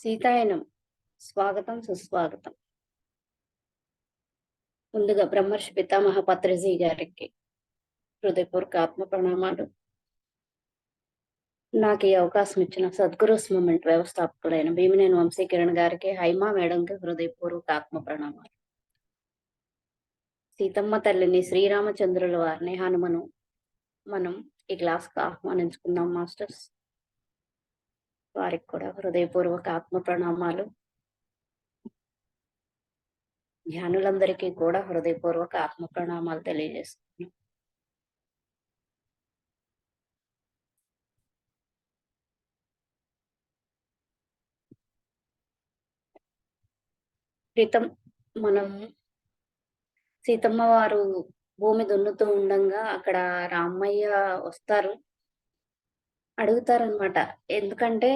సీతాయనం స్వాగతం సుస్వాగతం. ముందుగా బ్రహ్మర్షి పితామహ పత్రిజీ గారికి హృదయపూర్వక ఆత్మ ప్రణామాలు. నాకు ఈ అవకాశం ఇచ్చిన సద్గురుస్ మూమెంట్ వ్యవస్థాపకులైన భీమినేని వంశీకిరణ్ గారికి, హైమా మేడంకి హృదయపూర్వక ఆత్మ ప్రణామాలు. సీతమ్మ తల్లిని, శ్రీరామచంద్రుల వారిని, హనుమను మనం ఈ క్లాస్కి ఆహ్వానించుకుందాం మాస్టర్స్. వారికి కూడా హృదయపూర్వక ఆత్మ ప్రణామాలు. ధ్యానులందరికీ కూడా హృదయపూర్వక ఆత్మ ప్రణామాలు తెలియజేస్తున్నాం. క్రితం మనం సీతమ్మ వారు భూమి దున్నుతూ ఉండంగా అక్కడ రామయ్య వస్తారు, అడుగుతారనమాట. ఎందుకంటే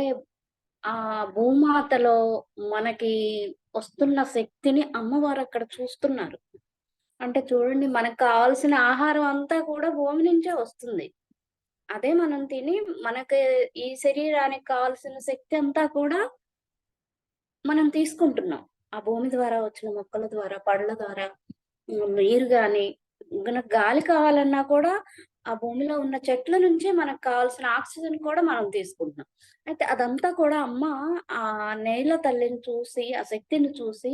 ఆ భూమాతలో మనకి వస్తున్న శక్తిని అమ్మవారు అక్కడ చూస్తున్నారు. అంటే చూడండి, మనకు కావాల్సిన ఆహారం అంతా కూడా భూమి నుంచే వస్తుంది. అదే మనం తిని మనకి ఈ శరీరానికి కావాల్సిన శక్తి అంతా కూడా మనం తీసుకుంటున్నాం. ఆ భూమి ద్వారా వచ్చిన మొక్కల ద్వారా, పళ్ళ ద్వారా, నీరు గాని, మనకు గాలి కావాలన్నా కూడా ఆ భూమిలో ఉన్న చెట్ల నుంచే మనకు కావాల్సిన ఆక్సిజన్ కూడా మనం తీసుకుంటున్నాం. అయితే అదంతా కూడా అమ్మ ఆ నేల తల్లిని చూసి, ఆ శక్తిని చూసి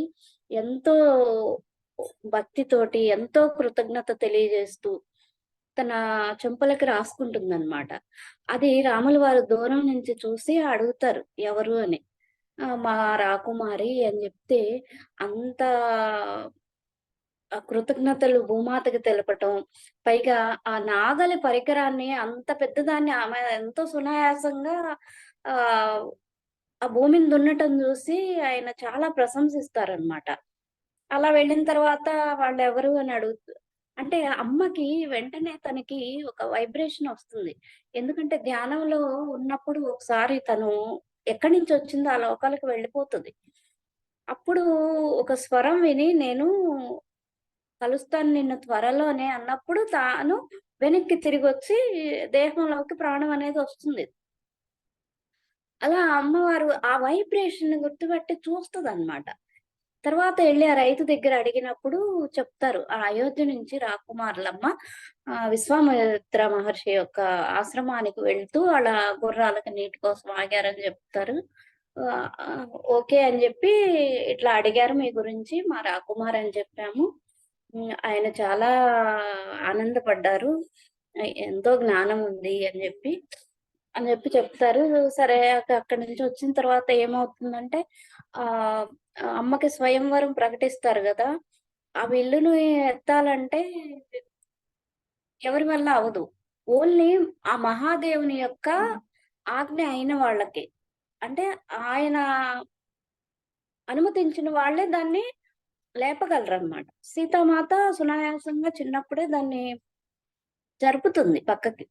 ఎంతో భక్తితోటి, ఎంతో కృతజ్ఞత తెలియజేస్తూ తన చెంపలకి రాసుకుంటుందన్నమాట. అది రాముల వారు దూరం నుంచి చూసి అడుగుతారు ఎవరు అని. మా రాకుమారి అని చెప్తే అంత కృతజ్ఞతలు భూమాతకి తెలపటం. పైగా ఆ నాగలి పరికరాన్ని, అంత పెద్దదాన్ని ఆమె ఎంతో సునాయాసంగా ఆహ్, ఆ భూమిని దున్నటం చూసి ఆయన చాలా ప్రశంసిస్తారనమాట. అలా వెళ్ళిన తర్వాత వాళ్ళెవరు అని అంటే అమ్మకి వెంటనే తనకి ఒక వైబ్రేషన్ వస్తుంది. ఎందుకంటే ధ్యానంలో ఉన్నప్పుడు ఒకసారి తను ఎక్కడి నుంచొచ్చిందో ఆ లోకాలకు వెళ్ళిపోతది. అప్పుడు ఒక స్వరం విని, నేను కలుస్తాను నిన్ను త్వరలోనే అన్నప్పుడు తాను వెనక్కి తిరిగొచ్చి దేహంలోకి ప్రాణం అనేది వస్తుంది. అలా అమ్మవారు ఆ వైబ్రేషన్‌ని గుర్తుపట్టి చూస్తదనమాట. తర్వాత ఎళ్లి ఆ రైతు దగ్గర అడిగినప్పుడు చెప్తారు. ఆ అయోధ్య నుంచి రాకుమారులమ్మ విశ్వామిత్ర మహర్షి యొక్క ఆశ్రమానికి వెళ్తూ అలా గుర్రాలకి నీటి కోసం ఆగారని చెప్తారు. ఓకే అని జెప్పి ఇట్లా అడిగారు మీ గురించి. మా రాకుమార్ అని చెప్పాము. ఆయన చాలా ఆనందపడ్డారు. ఎంతో జ్ఞానం ఉంది అని జెప్పి చెప్తారు. సరే అక్కడి నుంచి వచ్చిన తర్వాత ఏమవుతుందంటే ఆహ్, అమ్మకి స్వయంవరం ప్రకటిస్తారు గదా! ఆ విల్లుని ఎత్తాలంటే ఎవరి వల్ల అవ్వదు. ఓన్లీ ఆ మహాదేవుని యొక్క ఆజ్ఞ అయిన వాళ్ళకి. అంటే ఆయన అనుమతించిన వాళ్ళే దాన్ని లేపగలరనమాట. సీతామాత సునాయాసంగా చిన్నప్పుడే దాన్ని జరుపుతుంది పక్కకి.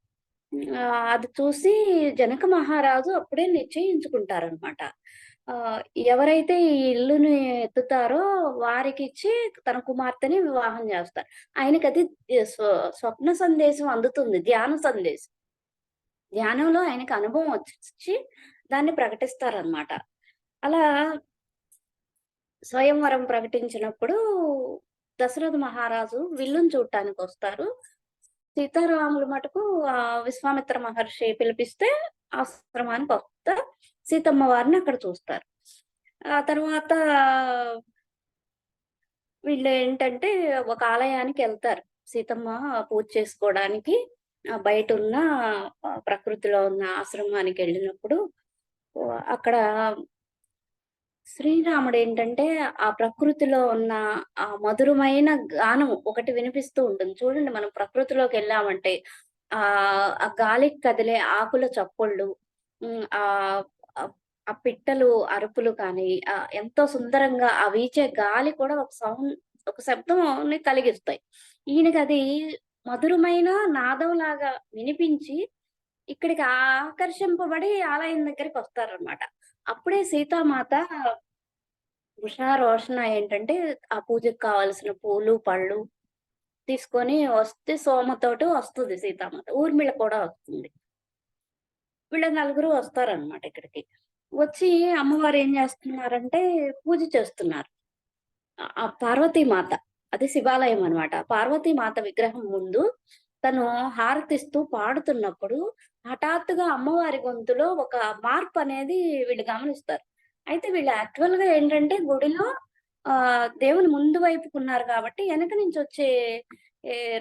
అది చూసి జనక మహారాజు అప్పుడే నిశ్చయించుకుంటారనమాట. ఆహ్, ఎవరైతే ఈ ఇల్లుని ఎత్తుతారో వారికిచ్చి తన కుమార్తెని వివాహం జేస్తారు. ఆయనకది స్వప్న సందేశం అందుతుంది. ధ్యాన సందేశం. ధ్యానంలో ఆయనకి అనుభవం వచ్చి దాన్ని ప్రకటిస్తారనమాట. అలా స్వయంవరం ప్రకటించినప్పుడు దశరథ మహారాజు విల్లుని చూడటానికొస్తారు. సీతారాములు మటుకు విశ్వామిత్ర మహర్షి పిలిపిస్తే ఆశ్రమానికొస్తే సీతమ్మ వారిని అక్కడ చూస్తారు. ఆ తర్వాత వీళ్ళేంటంటే ఒక ఆలయానికెళ్తారు. సీతమ్మ పూజ చేసుకోవడానికి బయటున్న ప్రకృతిలో ఉన్న ఆశ్రమానికెళ్ళినప్పుడు అక్కడ శ్రీరాముడేంటంటే, ఆ ప్రకృతిలో ఉన్న ఆ మధురమైన గానం ఒకటి వినిపిస్తూ ఉంటుంది. చూడండి, మనం ప్రకృతిలోకెళ్ళామంటే ఆ గాలికి కదిలే ఆకుల చప్పుళ్ళు, ఆహ్, ఆహ్, ఆ పిట్టలు అరుపులు కానీ, ఎంతో సుందరంగా ఆ వీచే గాలి కూడా ఒక శబ్దంని కలిగిస్తాయి. ఈయనకది మధురమైన నాదంలాగా వినిపించి, ఇక్కడికి ఆకర్షింపబడి ఆలయం దగ్గరికొస్తారనమాట. అప్పుడే సీతామాత ఉషారోషణ ఏంటంటే, ఆ పూజకి కావాల్సిన పూలు, పళ్ళు తీసుకొని వస్తే సోమతోటి వస్తది సీతామాత. ఊర్మిళ కూడా వస్తుంది. వీళ్ళ నలుగురు వస్తారనమాట ఇక్కడికి. వచ్చి అమ్మవారు ఏం జేస్తున్నారంటే పూజ చేస్తున్నారు. ఆ పార్వతీమాత. అది శివాలయం అన్నమాట. పార్వతీమాత విగ్రహం ముందు తను హారతిస్తూ పాడుతున్నప్పుడు హఠాత్తుగా అమ్మవారి గొంతులో ఒక మార్పనేది వీళ్ళు గమనిస్తారు. అయితే వీళ్ళు యాక్చువల్‌గా ఏంటంటే గుడిలో దేవుని ముందు వైపుకున్నారు కాబట్టి ఎనక నుంచొచ్చే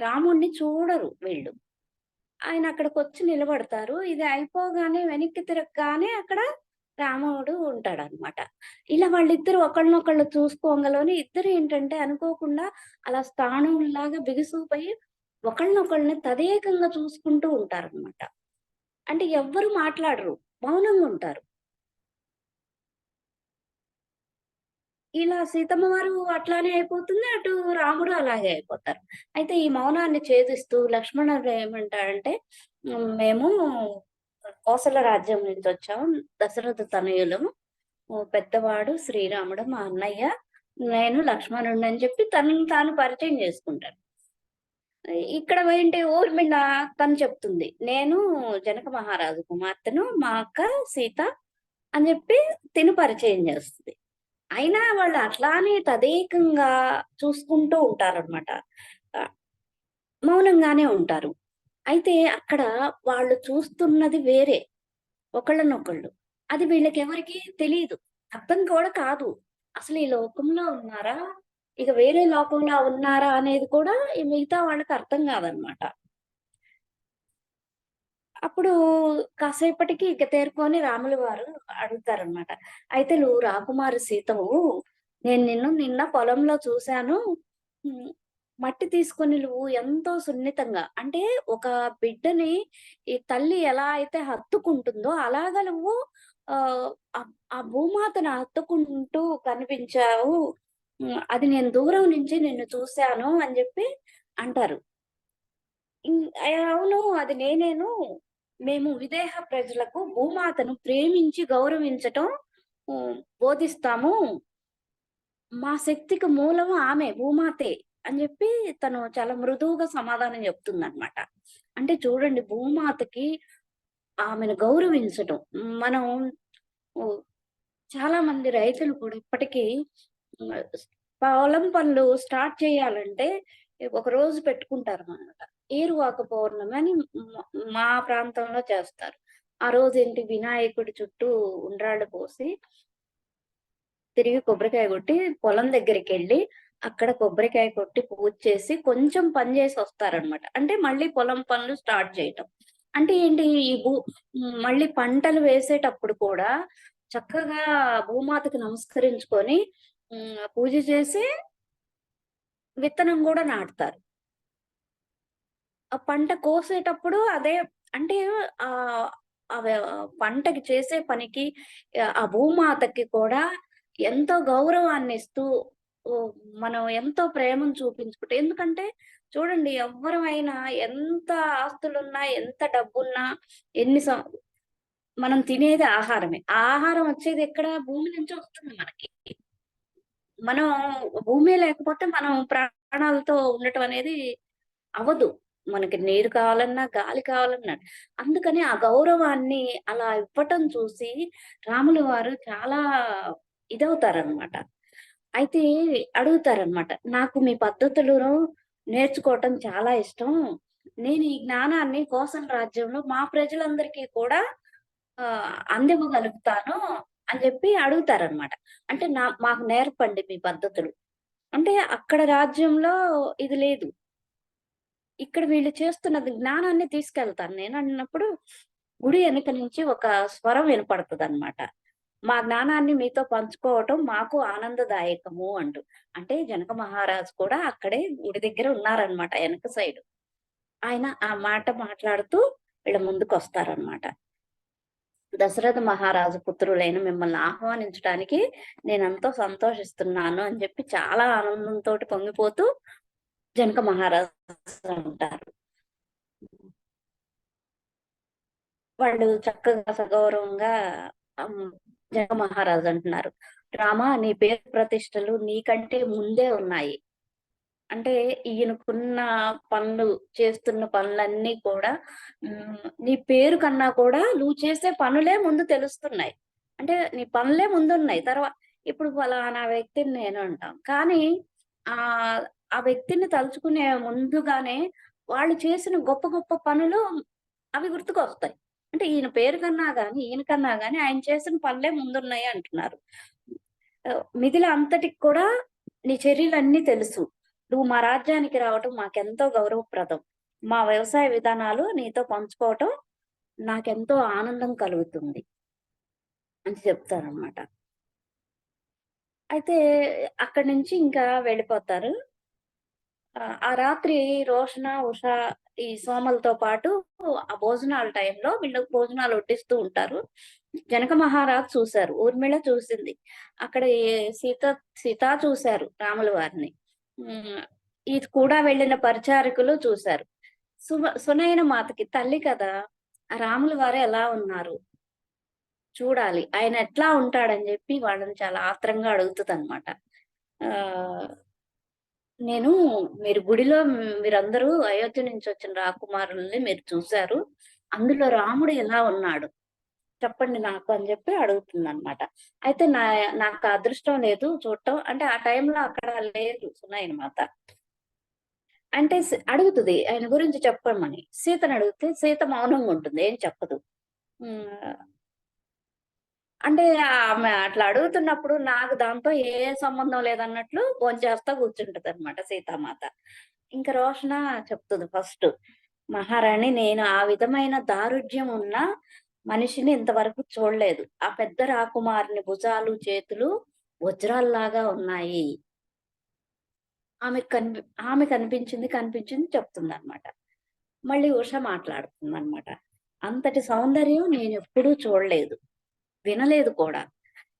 రాముడిని చూడరు వీళ్ళు. ఆయన అక్కడికొచ్చి నిలబడతారు. ఇది అయిపోగానే వెనక్కి తిరగగానే అక్కడ రాముడు ఉంటాడనమాట. ఇలా వాళ్ళిద్దరూ ఒకళ్ళనొకళ్ళు చూసుకోంగలోని ఇద్దరు ఏంటంటే అనుకోకుండా అలా స్థాణువుల్లాగా బిగుసుకుపోయి ఒకళ్ళనొకళ్ళని తదేకంగా చూసుకుంటూ ఉంటారనమాట. అంటే ఎవ్వరు మాట్లాడరు. మౌనంగుంటారు. ఇలా సీతమ్మ వారు అట్లానే అయిపోతుంది. అటు రాముడు అలాగే అయిపోతారు. అయితే ఈ మౌనాన్ని ఛేదిస్తూ లక్ష్మణుడు ఏమంటాడంటే, మేము కోసల రాజ్యం నుంచొచ్చాం. దశరథ తనయులము. పెద్దవాడు శ్రీరాముడు మా అన్నయ్య. నేను లక్ష్మణుడినని చెప్పి తనని తాను పరిచయం చేసుకుంటాడు. ఇక్కడ ఏంటి ఊర్మిళ తను చెప్తుంది. నేను జనక మహారాజు కుమార్తెను. మా అక్క సీత అని చెప్పి తిను పరిచయం చేస్తది. అయినా వాళ్ళు అట్లానే తదేకంగా చూసుకుంటూ ఉంటారనమాట. ఆహ్, మౌనంగానే ఉంటారు. అయితే అక్కడ వాళ్ళు చూస్తున్నది వేరే ఒకళ్ళనొకళ్ళు. అది వీళ్ళకెవరికీ తెలీదు. అర్థం కూడా కాదు. అసలు ఈ లోకంలో ఉన్నారా? ఇక వేరే లోకంలో ఉన్నారా? అనేది కూడా ఈ మిగతా వాళ్ళకి అర్థం కాదనమాట. అప్పుడు కాసేపటికి ఇక తేరుకొని రాముల వారు అడుగుతారనమాట. అయితే "నువ్వు రాకుమారి సీతవు. నేను నిన్ను నిన్న పొలంలో చూశాను. హ్మ్. మట్టి తీసుకొని నువ్వు ఎంతో సున్నితంగా అంటే ఒక బిడ్డని ఈ తల్లి ఎలా అయితే హత్తుకుంటుందో అలాగా నువ్వు ఆహ్, ఆ భూమాతను హత్తుకుంటూ కనిపించావు. అది నేను దూరం నుంచి నిన్ను చూశాను" అని జెప్పి అంటారు. అవును. అది నేనేను. మేము విదేహ ప్రజలకు భూమాతను ప్రేమించి గౌరవించటం బోధిస్తాము. మా శక్తికి మూలం ఆమె భూమాతే అని జెప్పి తను చాలా మృదువుగా సమాధానం జెప్తుందనమాట. అంటే చూడండి భూమాతకి ఆమెను గౌరవించటం. మనం ఓహ్, చాలా మంది రైతులు కూడా ఇప్పటికీ హ్మ్. పొలం పనులు స్టార్ట్ చేయాలంటే ఒక రోజు పెట్టుకుంటారనమాట. ఏరువాక పౌర్ణమి అని మా ప్రాంతంలో చేస్తారు. ఆ రోజేంటి వినాయకుడి చుట్టూ ఉండ్రాళ్ళు పోసి, తిరిగి కొబ్బరికాయ కొట్టి, పొలం దగ్గరికెళ్ళి, అక్కడ కొబ్బరికాయ కొట్టి పూజ చేసి, కొంచెం పని చేసొస్తారనమాట. అంటే మళ్ళీ పొలం పనులు స్టార్ట్ చేయటం. అంటే ఏంటి ఈ మళ్ళీ పంటలు వేసేటప్పుడు కూడా చక్కగా భూమాతకి నమస్కరించుకొని పూజ చేసి విత్తనం గూడా నాటుతారు. ఆ పంట కోసేటప్పుడు అదే అంటే ఆహ్, అవ పంటకి చేసే పనికి ఆ భూమాతకి కూడా ఎంతో గౌరవాన్నిస్తూ ఓహ్, మనం ఎంతో ప్రేమను చూపించుకుంటే ఎందుకంటే చూడండి ఎవ్వరమైనా ఎంత ఆస్తులున్నా, ఎంత డబ్బున్నా, ఎన్ని సం మనం తినేది ఆహారమే. ఆ ఆహారం వచ్చేది ఎక్కడ? భూమి నుంచి వస్తుంది మనకి. మనం భూమే లేకపోతే మనం ప్రాణాలతో ఉండటం అనేది అవ్వదు. మనకి నీరు కావాలన్నా, గాలి కావాలన్నా. అందుకని ఆ గౌరవాన్ని అలా ఇవ్వటం చూసి రాముల వారు చాలా ఇదవుతారనమాట. అయితే అడుగుతారనమాట. "నాకు మీ పద్ధతులను నేర్చుకోవటం చాలా ఇష్టం. నేను ఈ జ్ఞానాన్ని కోసల రాజ్యంలో మా ప్రజలందరికీ కూడా అందివ్వగలుగుతాను" అని జెప్పి అడుగుతారనమాట. అంటే మాకు నేర్పండి మీ పద్ధతులు. అంటే అక్కడ రాజ్యంలో ఇది లేదు. ఇక్కడ వీళ్ళు చేస్తున్నది జ్ఞానాన్ని తీసుకెళ్తాను నేనన్నప్పుడు, గుడి ఎనక నుంచి ఒక స్వరం వినపడతదనమాట. మా జ్ఞానాన్ని మీతో పంచుకోవటం మాకు ఆనందదాయకము అంటూ. అంటే జనక మహారాజు కూడా అక్కడే గుడి దగ్గర ఉన్నారనమాట ఎనక సైడు. ఆయన ఆ మాట మాట్లాడుతూ వీళ్ళ ముందుకొస్తారనమాట. దశరథ మహారాజు పుత్రులైన మిమ్మల్ని ఆహ్వానించడానికి నేనెంతో సంతోషిస్తున్నాను అని జెప్పి చాలా ఆనందంతోటి పొంగిపోతూ జనక మహారాజు అంటారు. వాళ్ళు చక్కగా సగౌరవంగా హ్మ్. జనక మహారాజు అంటున్నారు. "రామా నీ పేరు ప్రతిష్టలు నీకంటే ముందే ఉన్నాయి. అంటే ఈయనకున్న పనులు చేస్తున్న పనులన్నీ కూడా నీ పేరు కన్నా కూడా నువ్వు చేసే పనులే ముందు తెలుస్తున్నాయి. అంటే నీ పనులే ముందున్నాయి. ఇప్పుడు ఫలానా వ్యక్తిని నేను అంటాం. కానీ ఆహ్, ఆ వ్యక్తిని తలుచుకునే ముందుగానే వాళ్ళు చేసిన గొప్ప గొప్ప పనులు అవి గుర్తుకొస్తాయి. అంటే ఈయన కన్నా గాని ఆయన చేసిన పనులే ముందున్నాయి అంటున్నారు. మిథిల అంతటికి కూడా నీ చర్యలన్నీ తెలుసు. నువ్వు మా రాజ్యానికి రావటం మాకెంతో గౌరవప్రదం. మా వ్యవసాయ విధానాలు నీతో పంచుకోవటం నాకెంతో ఆనందం కలుగుతుంది అని చెప్తారనమాట. అయితే అక్కడి నుంచి ఇంకా వెళ్ళిపోతారు. ఆ రాత్రి రోషన, ఉష ఈ సోమలతో పాటు ఆ భోజనాల టైంలో వీళ్ళకి భోజనాలు వడ్డిస్తూ ఉంటారు. జనక మహారాజు చూసారు. ఊర్మిళ చూసింది. అక్కడ సీత సీత చూసారు రాముల వారిని. హ్మ్. ఇది కూడా వెళ్ళిన పరిచారకులు చూసారు. సునయన మాతకి తల్లి కదా! ఆ రాముల వారు ఎలా ఉన్నారు? చూడాలి. ఆయన ఎట్లా ఉంటాడని జెప్పి వాళ్ళని చాలా ఆత్రంగా అడుగుతదనమాట. ఆహ్, నేను మీరు గుడిలో మీరందరూ అయోధ్య నుంచొచ్చిన రాకుమారుల్ని మీరు చూసారు. అందులో రాముడు ఎలా ఉన్నాడు? చెప్పండి నాకు అని జెప్పి అడుగుతుందనమాట. అయితే నాకు ఆ అదృష్టం లేదు చూడటం. అంటే ఆ టైంలో అక్కడ లేదు సునయన మాత. అంటే అడుగుతది ఆయన గురించి చెప్పమని. సీతనడిగితే సీత మౌనంగా ఉంటుంది. ఏం చెప్పదు. హ్మ్. అంటే ఆమె అట్లా అడుగుతున్నప్పుడు నాకు దాంతో ఏ సంబంధం లేదన్నట్లు భోంచేస్తా కూర్చుంటదనమాట సీతామాత. ఇంక రోషన చెప్తది ఫస్ట్. "మహారాణి నేను ఆ విధమైన దారుఢ్యం ఉన్న మనిషిని ఇంతవరకు చూడలేదు. ఆ పెద్ద రాకుమారుని భుజాలు, చేతులు వజ్రాల్లాగా ఉన్నాయి." ఆమెకు కనిపి ఆమె కనిపించింది చెప్తుందనమాట. మళ్ళీ ఉష మాట్లాడుతుందనమాట. "అంతటి సౌందర్యం నేనెప్పుడూ చూడలేదు. వినలేదు కూడా.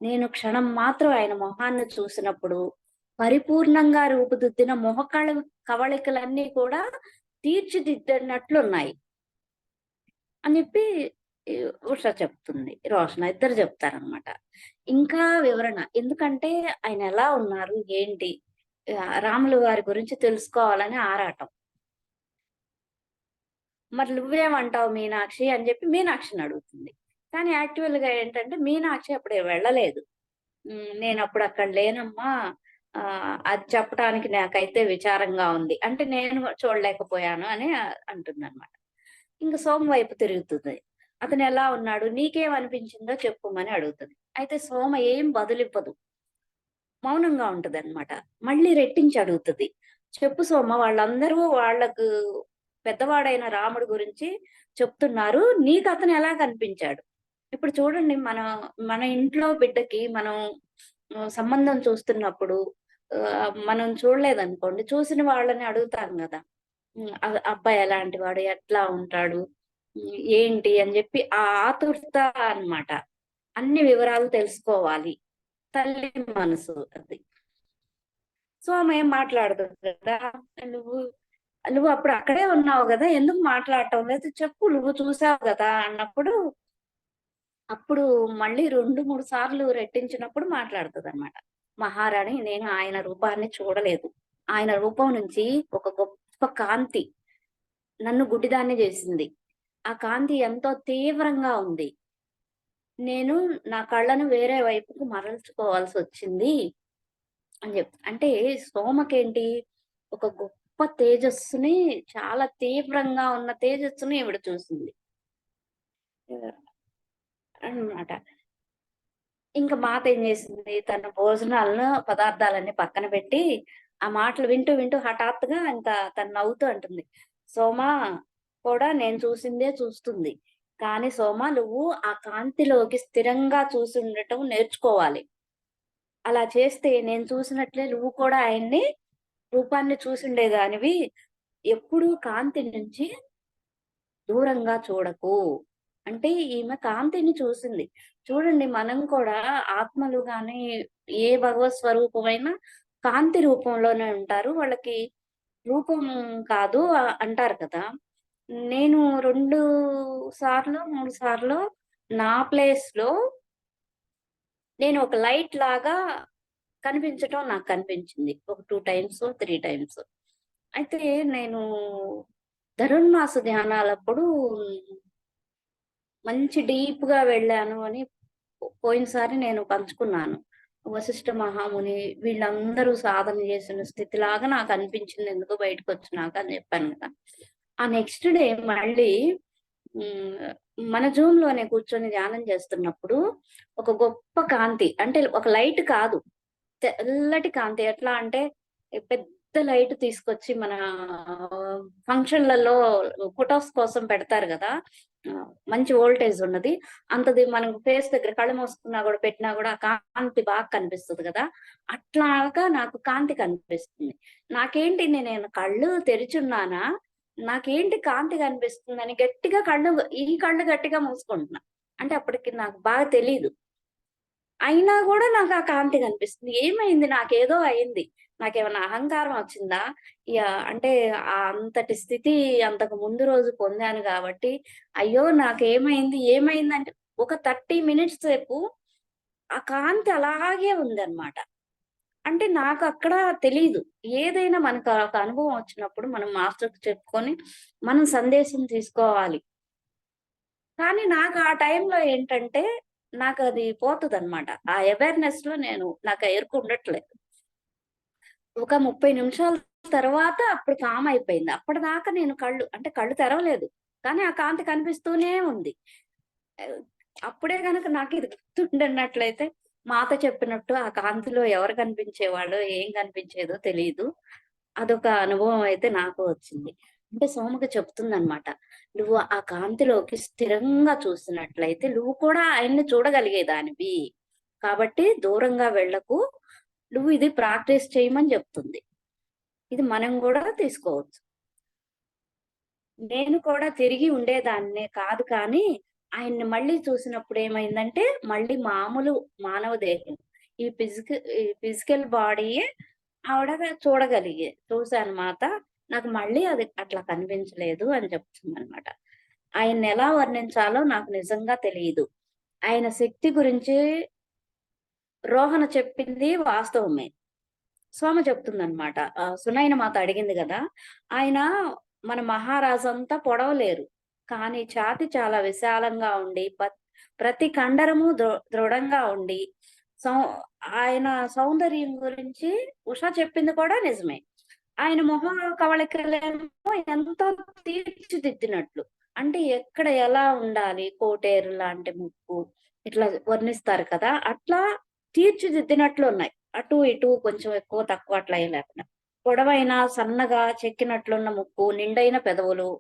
నేను క్షణం మాత్రం ఆయన మొహాన్ని చూసినప్పుడు, పరిపూర్ణంగా రూపుదిద్దిన కవళికలన్నీ కూడా తీర్చిదిద్దినట్లున్నాయి" అని జెప్పి ఈ ఉష చెప్తుంది. రోషన ఇద్దరు జెప్తారనమాట. ఇంకా వివరణ ఎందుకంటే ఆయనెలా ఉన్నారు? ఏంటి? రాములు వారి గురించి తెలుసుకోవాలని ఆరాటం. మరి నువ్వేమంటావు మీనాక్షి అని జెప్పి మీనాక్షినడుగుతుంది. కానీ యాక్చువల్‌గా ఏంటంటే మీనాక్షి అప్పుడు వెళ్ళలేదు. నేనప్పుడు అక్కడ లేనమ్మా. అది చెప్పటానికి నాకైతే విచారంగా ఉంది. అంటే నేను చూడలేకపోయాను అని అంటుందనమాట. ఇంక సోము వైపు తిరుగుతుంది. అతనెలా ఉన్నాడు? నీకేమనిపించిందో చెప్పుమని అడుగుతది. అయితే సోమ ఏం బదులివ్వదు. మౌనంగా ఉంటదనమాట. మళ్ళీ రెట్టించి అడుగుతది. చెప్పు సోమ వాళ్ళందరూ వాళ్ళకు పెద్దవాడైన రాముడి గురించి చెప్తున్నారు. నీకతను ఎలా కనిపించాడు? ఇప్పుడు చూడండి మన ఇంట్లో బిడ్డకి మనం సంబంధం చూస్తున్నప్పుడు మనం చూడలేదనుకోండి, చూసిన వాళ్ళని అడుగుతాం గదా! అబ్బాయి ఎలాంటి వాడు? ఎట్లా ఉంటాడు? ఏంటి? అని జెప్పి ఆ ఆతురత అన్నమాట. అన్ని వివరాలు తెలుసుకోవాలి. తల్లి మనసు అది. సో, ఆమె ఏం మాట్లాడదు కదా! నువ్వు నువ్వు అప్పుడు అక్కడే ఉన్నావు గదా! ఎందుకు మాట్లాడటం లేదు? చెప్పు నువ్వు చూసావు గదా! అన్నప్పుడు అప్పుడు మళ్ళీ 2, 3 సార్లు రెట్టించినప్పుడు మాట్లాడుతదనమాట. మహారాణి నేను ఆయన రూపాన్ని చూడలేదు. ఆయన రూపం నుంచి ఒక గొప్ప కాంతి నన్ను గుడ్డిదాన్ని జేసింది. ఆ కాంతి ఎంతో తీవ్రంగా ఉంది. నేను నా కళ్ళను వేరే వైపుకు మరల్చుకోవాల్సొచ్చింది అని అంటే సోమకేంటి ఒక గొప్ప తేజస్సుని చాలా తీవ్రంగా ఉన్న తేజస్సుని ఈవిడ చూసింది. అన్నమాట. ఇంక మాతేం జేసింది, తన భోజనాలను, పదార్థాలన్నీ పక్కన బెట్టి, ఆ మాటలు వింటూ హఠాత్తుగా ఇంకా తను నవ్వుతూ అంటుంది. "సోమా కూడా నేను చూసిందే చూస్తుంది. కానీ సోమ నువ్వు ఆ కాంతిలోకి స్థిరంగా చూసుండటం నేర్చుకోవాలి. అలా చేస్తే నేను చూసినట్లే నువ్వు కూడా ఆయన్ని రూపాన్ని చూసుండేదానివి. ఎప్పుడూ కాంతి నుంచి దూరంగా చూడకు." అంటే ఈమె కాంతిని చూసింది. చూడండి మనం కూడా ఆత్మలు గాని, ఏ భగవత్ స్వరూపమైనా కాంతి రూపంలోనే ఉంటారు. వాళ్ళకి రూపం కాదు అంటారు కదా! నేను 2 సార్లో, 3 సార్లో నా ప్లేస్‌లో నేను ఒక లైట్ లాగా కనిపించటం నాకు కనిపించింది. ఒక 2 టైమ్సో, 3 టైమ్సో. అయితే నేను ధనుర్మాస ధ్యానాలప్పుడు మంచి డీప్‌గా వెళ్ళాను అని పోయినసారి నేను పంచుకున్నాను. వశిష్ఠ మహాముని వీళ్ళందరూ సాధన చేసిన స్థితిలాగా నాకనిపించింది ఎందుకో బయటకొచ్చినాక అని చెప్పాను కదా! ఆ నెక్స్ట్ డే మళ్ళీ హ్మ్. మన జూమ్‌లోనే కూర్చొని ధ్యానం చేస్తున్నప్పుడు ఒక గొప్ప కాంతి అంటే ఒక లైట్ కాదు. తెల్లటి కాంతి. ఎట్లా అంటే పెద్ద లైట్ తీసుకొచ్చి మన ఫంక్షన్‌లలో ఫోటోస్ కోసం పెడతారు గదా! మంచి వోల్టేజ్ ఉన్నది. అంతది మనం ఫేస్ దగ్గర కళ్ళు మూసుకున్నా గూడా పెట్టినా గూడా ఆ కాంతి బాగా కనిపిస్తది గదా! అట్లాగా నాకు కాంతి కనిపిస్తుంది. నాకేంటి నేను కళ్ళు తెరిచున్నానా? నాకేంటి కాంతి కనిపిస్తుందని గట్టిగా కళ్ళు గట్టిగా మూసుకుంటున్నా. అంటే అప్పటికి నాకు బాగా తెలీదు. అయినా గూడా నాకు ఆ కాంతి కనిపిస్తుంది. ఏమైంది? నాకేదో అయింది. నాకేమన్నా అహంకారం వచ్చిందా? అంటే అంతటి స్థితి అంతకు ముందు రోజు పొందాను గాబట్టి, అయ్యో! నాకేమైంది? ఏమైందంటే ఒక 30 మినిట్స్ సేపు ఆ కాంతి అలాగే ఉందన్నమాట. అంటే నాకక్కడ తెలీదు. ఏదైనా మనకు ఒక అనుభవం వచ్చినప్పుడు మనం మాస్టర్‌కి చెప్పుకొని మనం సందేశం తీసుకోవాలి. కానీ నాకు ఆ టైంలో ఏంటంటే, నాకది పోతదనమాట. ఆ అవేర్‌నెస్‌లో నాకు ఆ ఎరుక ఉండట్లేదు. ఒక 30 నిమిషాల తర్వాత అప్పుడు కామ్ అయిపోయింది. అప్పటిదాకా నేను కళ్ళు తెరవలేదు. కానీ ఆ కాంతి కనిపిస్తూనే ఉంది. ఆహ్, అప్పుడే గనక నాకిది గుర్తుండున్నట్లయితే మాత చెప్పినట్టు ఆ కాంతిలో ఎవరు కనిపించేవాళ్ళో, ఏం కనిపించేదో తెలీదు. అదొక అనుభవం అయితే నాకు వచ్చింది. అంటే సోమక చెప్తుందనమాట. "నువ్వు ఆ కాంతిలోకి స్థిరంగా చూసినట్లయితే నువ్వు కూడా ఆయన్ని చూడగలిగేదానివి. కాబట్టి దూరంగా వెళ్ళకు. నువ్వు ఇది ప్రాక్టీస్ చేయమని" చెప్తుంది. ఇది మనం గూడా తీసుకోవచ్చు. నేను కూడా తిరిగి ఉండేదాన్నే కాదు కానీ, ఆయన్ని మళ్ళీ చూసినప్పుడు ఏమైందంటే, మళ్ళీ మామూలు మానవ దేహం. ఈ ఫిజికల్ బాడీయే చూసాను మాత. నాకు మళ్ళీ అది అట్లా కనిపించలేదు అని చెప్తుందనమాట. ఆయన్నెలా వర్ణించాలో నాకు నిజంగా తెలీదు. ఆయన శక్తి గురించి రోహన చెప్పింది వాస్తవమే. సోమ చెప్తుందనమాట. సునయన మాత అడిగింది గదా! ఆయన మన మహారాజంతా పొడవలేరు. కానీ ఛాతీ చాలా విశాలంగా ఉండి, ప్రతి కండరము దృఢంగా ఉండి, సౌ ఆయన సౌందర్యం గురించి ఉష చెప్పింది కూడా నిజమే. ఆయన మొహ కవళికలేమో ఎంతో తీర్చిదిద్దినట్లు. అంటే ఎక్కడ ఎలా ఉండాలి, కోటేరు లాంటి ముక్కు ఇట్లా వర్ణిస్తారు కదా! అట్లా తీర్చిదిద్దినట్లున్నాయి. అటు ఇటు కొంచెం ఎక్కువ తక్కువ అట్లా ఏం లేకుండా. పొడవైన, సన్నగా చెక్కినట్లున్న ముక్కు, నిండైన పెదవులు.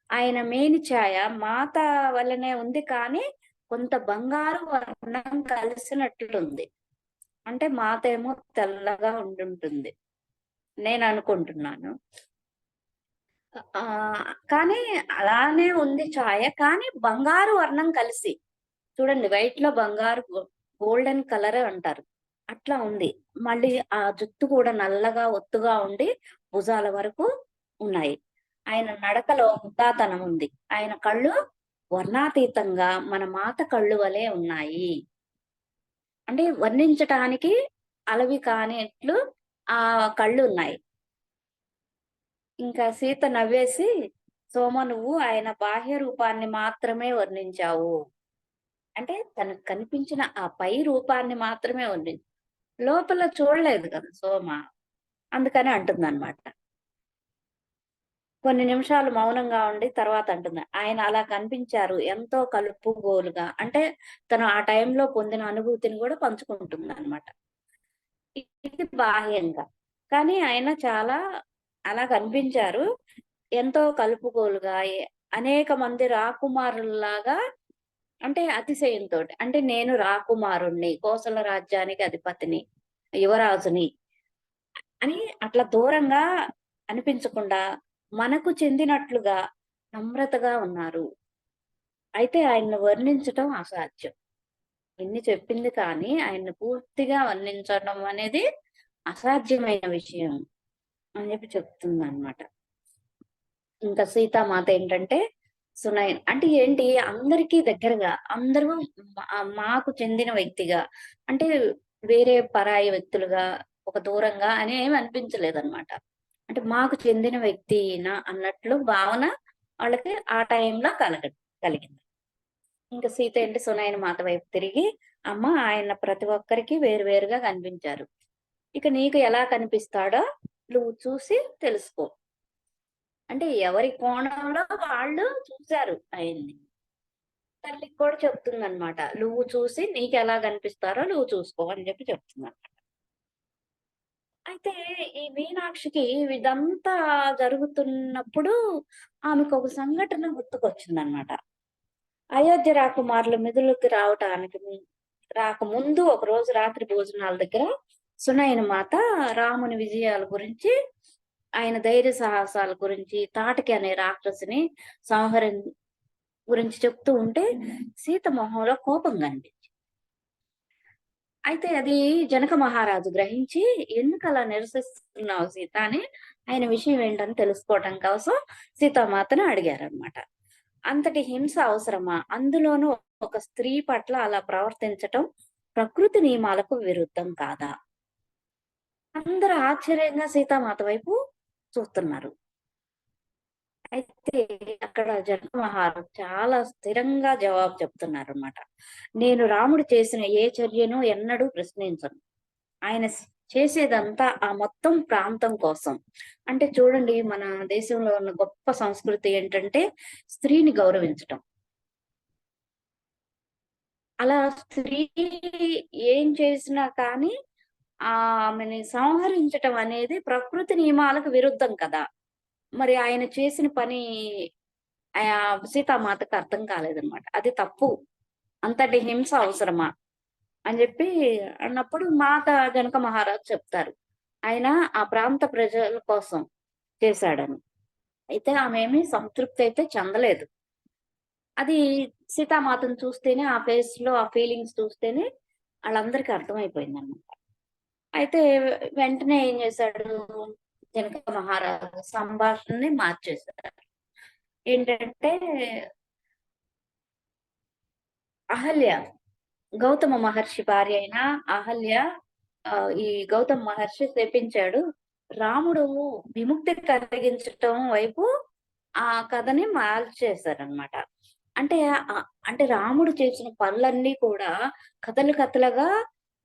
ఆయన మేని ఛాయ మాత వల్లనే ఉంది కానీ, కొంత బంగారు వర్ణం కలిసినట్లుంది. అంటే మాతేమో తెల్లగా ఉండుంటుంది. నేననుకుంటున్నాను. కానీ అలానే ఉంది ఛాయ. కానీ బంగారు వర్ణం కలిసి. చూడండి వైట్‌లో బంగారు గోల్డెన్ కలర్ అంటారు. అట్లా ఉంది. మళ్ళీ ఆ జుత్తు కూడా నల్లగా ఒత్తుగా ఉండి భుజాల వరకు ఉన్నాయి. ఆయన నడకలో ముద్దాతనం ఉంది. ఆయన కళ్ళు వర్ణాతీతంగా మన మాత కళ్ళు వలె ఉన్నాయి. అంటే వర్ణించటానికి అలవి కానిట్లు ఆ కళ్ళున్నాయి. ఇంకా సీత నవ్వేసి, "సోమ నువ్వు ఆయన బాహ్య రూపాన్ని మాత్రమే వర్ణించావు." అంటే తనకు కనిపించిన ఆ పై రూపాన్ని మాత్రమే లోపల చూడలేదు కదా సోమ. అందుకని అంటుందన్నమాట. కొన్ని నిమిషాలు మౌనంగా ఉండి తర్వాత అంటుంది. ఆయన అలా కనిపించారు. ఎంతో కలుపుగోలుగా. అంటే తను ఆ టైంలో పొందిన అనుభూతిని గూడా పంచుకుంటుందన్నమాట. ఇది బాహ్యంగా. కానీ ఆయన చాలా అలా కనిపించారు. ఎంతో కలుపుగోలుగా అనేక మంది రాకుమారుల్లాగా అంటే అతిశయంతోటి. అంటే నేను రాకుమారుడిని, కోసల రాజ్యానికి అధిపతిని, యువరాజుని అని అట్లా దూరంగా అనిపించకుండా మనకు చెందినట్లుగా నమ్రతగా ఉన్నారు. అయితే ఆయన్ని వర్ణించటం అసాధ్యం. ఇన్ని చెప్పింది కానీ ఆయన్ని పూర్తిగా వర్ణించడం అనేది అసాధ్యమైన విషయం అని చెప్తుందనమాట. ఇంకా సీతామాత ఏంటంటే అంటే ఏంటి అందరికీ దగ్గరగా అందరూ మాకు చెందిన వ్యక్తిగా అంటే వేరే పరాయి వ్యక్తులుగా ఒక దూరంగా అని ఏమి అనిపించలేదన్నమాట. అంటే మాకు చెందిన వ్యక్తినా అన్నట్లు భావన వాళ్ళకి ఆ టైంలో కలిగింది. ఇంక సీత ఏంటి సునయన మాత వైపు తిరిగి అమ్మ ఆయన ప్రతి ఒక్కరికి వేరు వేరుగా కనిపించారు. ఇక నీకు ఎలా కనిపిస్తాడో నువ్వు చూసి తెలుసుకో. అంటే ఎవరి కోణంలో వాళ్ళు చూసారు ఆయన్ని. తల్లికి కూడా చెప్తుందనమాట. నువ్వు చూసి నీకెలా కనిపిస్తారో నువ్వు చూసుకో అని చెప్తుందనమాట. అయితే ఈ మీనాక్షికి ఇదంతా జరుగుతున్నప్పుడు ఆమెకొక సంఘటన గుర్తుకొచ్చిందనమాట. అయోధ్య రాకుమారులు మిథులకు రాకముందు ఒకరోజు రాత్రి భోజనాల దగ్గర సునయన మాత రాముని విజయాల గురించి, ఆయన ధైర్య సాహసాల గురించి, తాటకి అనే రాక్షసిని సంహరం గురించి చెప్తూ ఉంటే సీత మొహంలో కోపం కనిపించింది. అయితే అది జనక మహారాజు గ్రహించి, "ఎందుకలా నిరసిస్తున్నావు సీత" అని ఆయన విషయం ఏంటని తెలుసుకోవటం కోసం సీతామాతను అడిగారనమాట. అంతటి హింస అవసరమా? అందులోనూ ఒక స్త్రీ పట్ల అలా ప్రవర్తించటం ప్రకృతి నియమాలకు విరుద్ధం కాదా? అందరూ ఆశ్చర్యంగా సీతామాత వైపు చూస్తున్నారు. అయితే అక్కడ జనక మహారాజు చాలా స్థిరంగా జవాబు చెప్తున్నారనమాట. "నేను రాముడు చేసిన ఏ చర్యను ఎన్నడూ ప్రశ్నించను. ఆయన చేసేదంతా ఆ మొత్తం ప్రాంతం కోసం." అంటే చూడండి, మన దేశంలో ఉన్న గొప్ప సంస్కృతి ఏంటంటే స్త్రీని గౌరవించటం. అలా స్త్రీ ఏం చేసినా కానీ ఆమెని సంహరించటం అనేది ప్రకృతి నియమాలకు విరుద్ధం కదా! మరి ఆయన చేసిన పని సీతామాతకు అర్థం కాలేదనమాట. అది తప్పు. అంతటి హింస అవసరమా? అని జెప్పి అన్నప్పుడు జనక మహారాజు చెప్తారు. ఆయన ఆ ప్రాంత ప్రజల కోసం చేశాడని. అయితే ఆమేమి సంతృప్తి అయితే చెందలేదు. అది సీతామాతను చూస్తేనే, ఆ ఫేస్‌లో ఆ ఫీలింగ్స్ చూస్తేనే ఆళ్ళందరికి అర్థమైపోయిందనమాట. అయితే వెంటనే ఏం జేశాడు జనక మహారాజు సంభాషణని మార్చేశారు. ఏంటంటే అహల్య, గౌతమ మహర్షి భార్య అయిన అహల్య, ఈ గౌతమ మహర్షి శపించాడు. రాముడు విముక్తి కలిగించటం వైపు ఆ కథని మార్చేశారనమాట. అంటే అంటే రాముడు చేసిన పనులన్నీ కూడా కథలు కథలుగా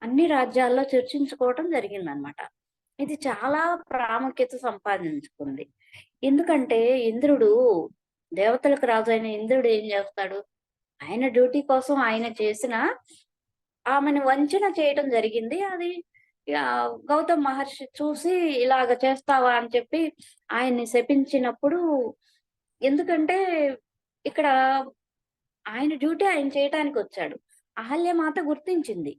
అన్ని రాజ్యాల్లో చర్చించుకోవటం జరిగిందనమాట. ఇది చాలా ప్రాముఖ్యత సంపాదించుకుంది. ఎందుకంటే ఇంద్రుడు, దేవతలకు రాజైన ఇంద్రుడు ఏం జేస్తాడు? ఆయన డ్యూటీ కోసం ఆయన చేసిన ఆమెను వంచన చేయటం జరిగింది. అది గౌతమ్ మహర్షి చూసి ఇలాగ చేస్తావా అని చెప్పి ఆయన్ని శపించినప్పుడు, ఎందుకంటే ఇక్కడ ఆయన డ్యూటీ ఆయన చేయటానికొచ్చాడు. అహల్యమాత గుర్తించింది.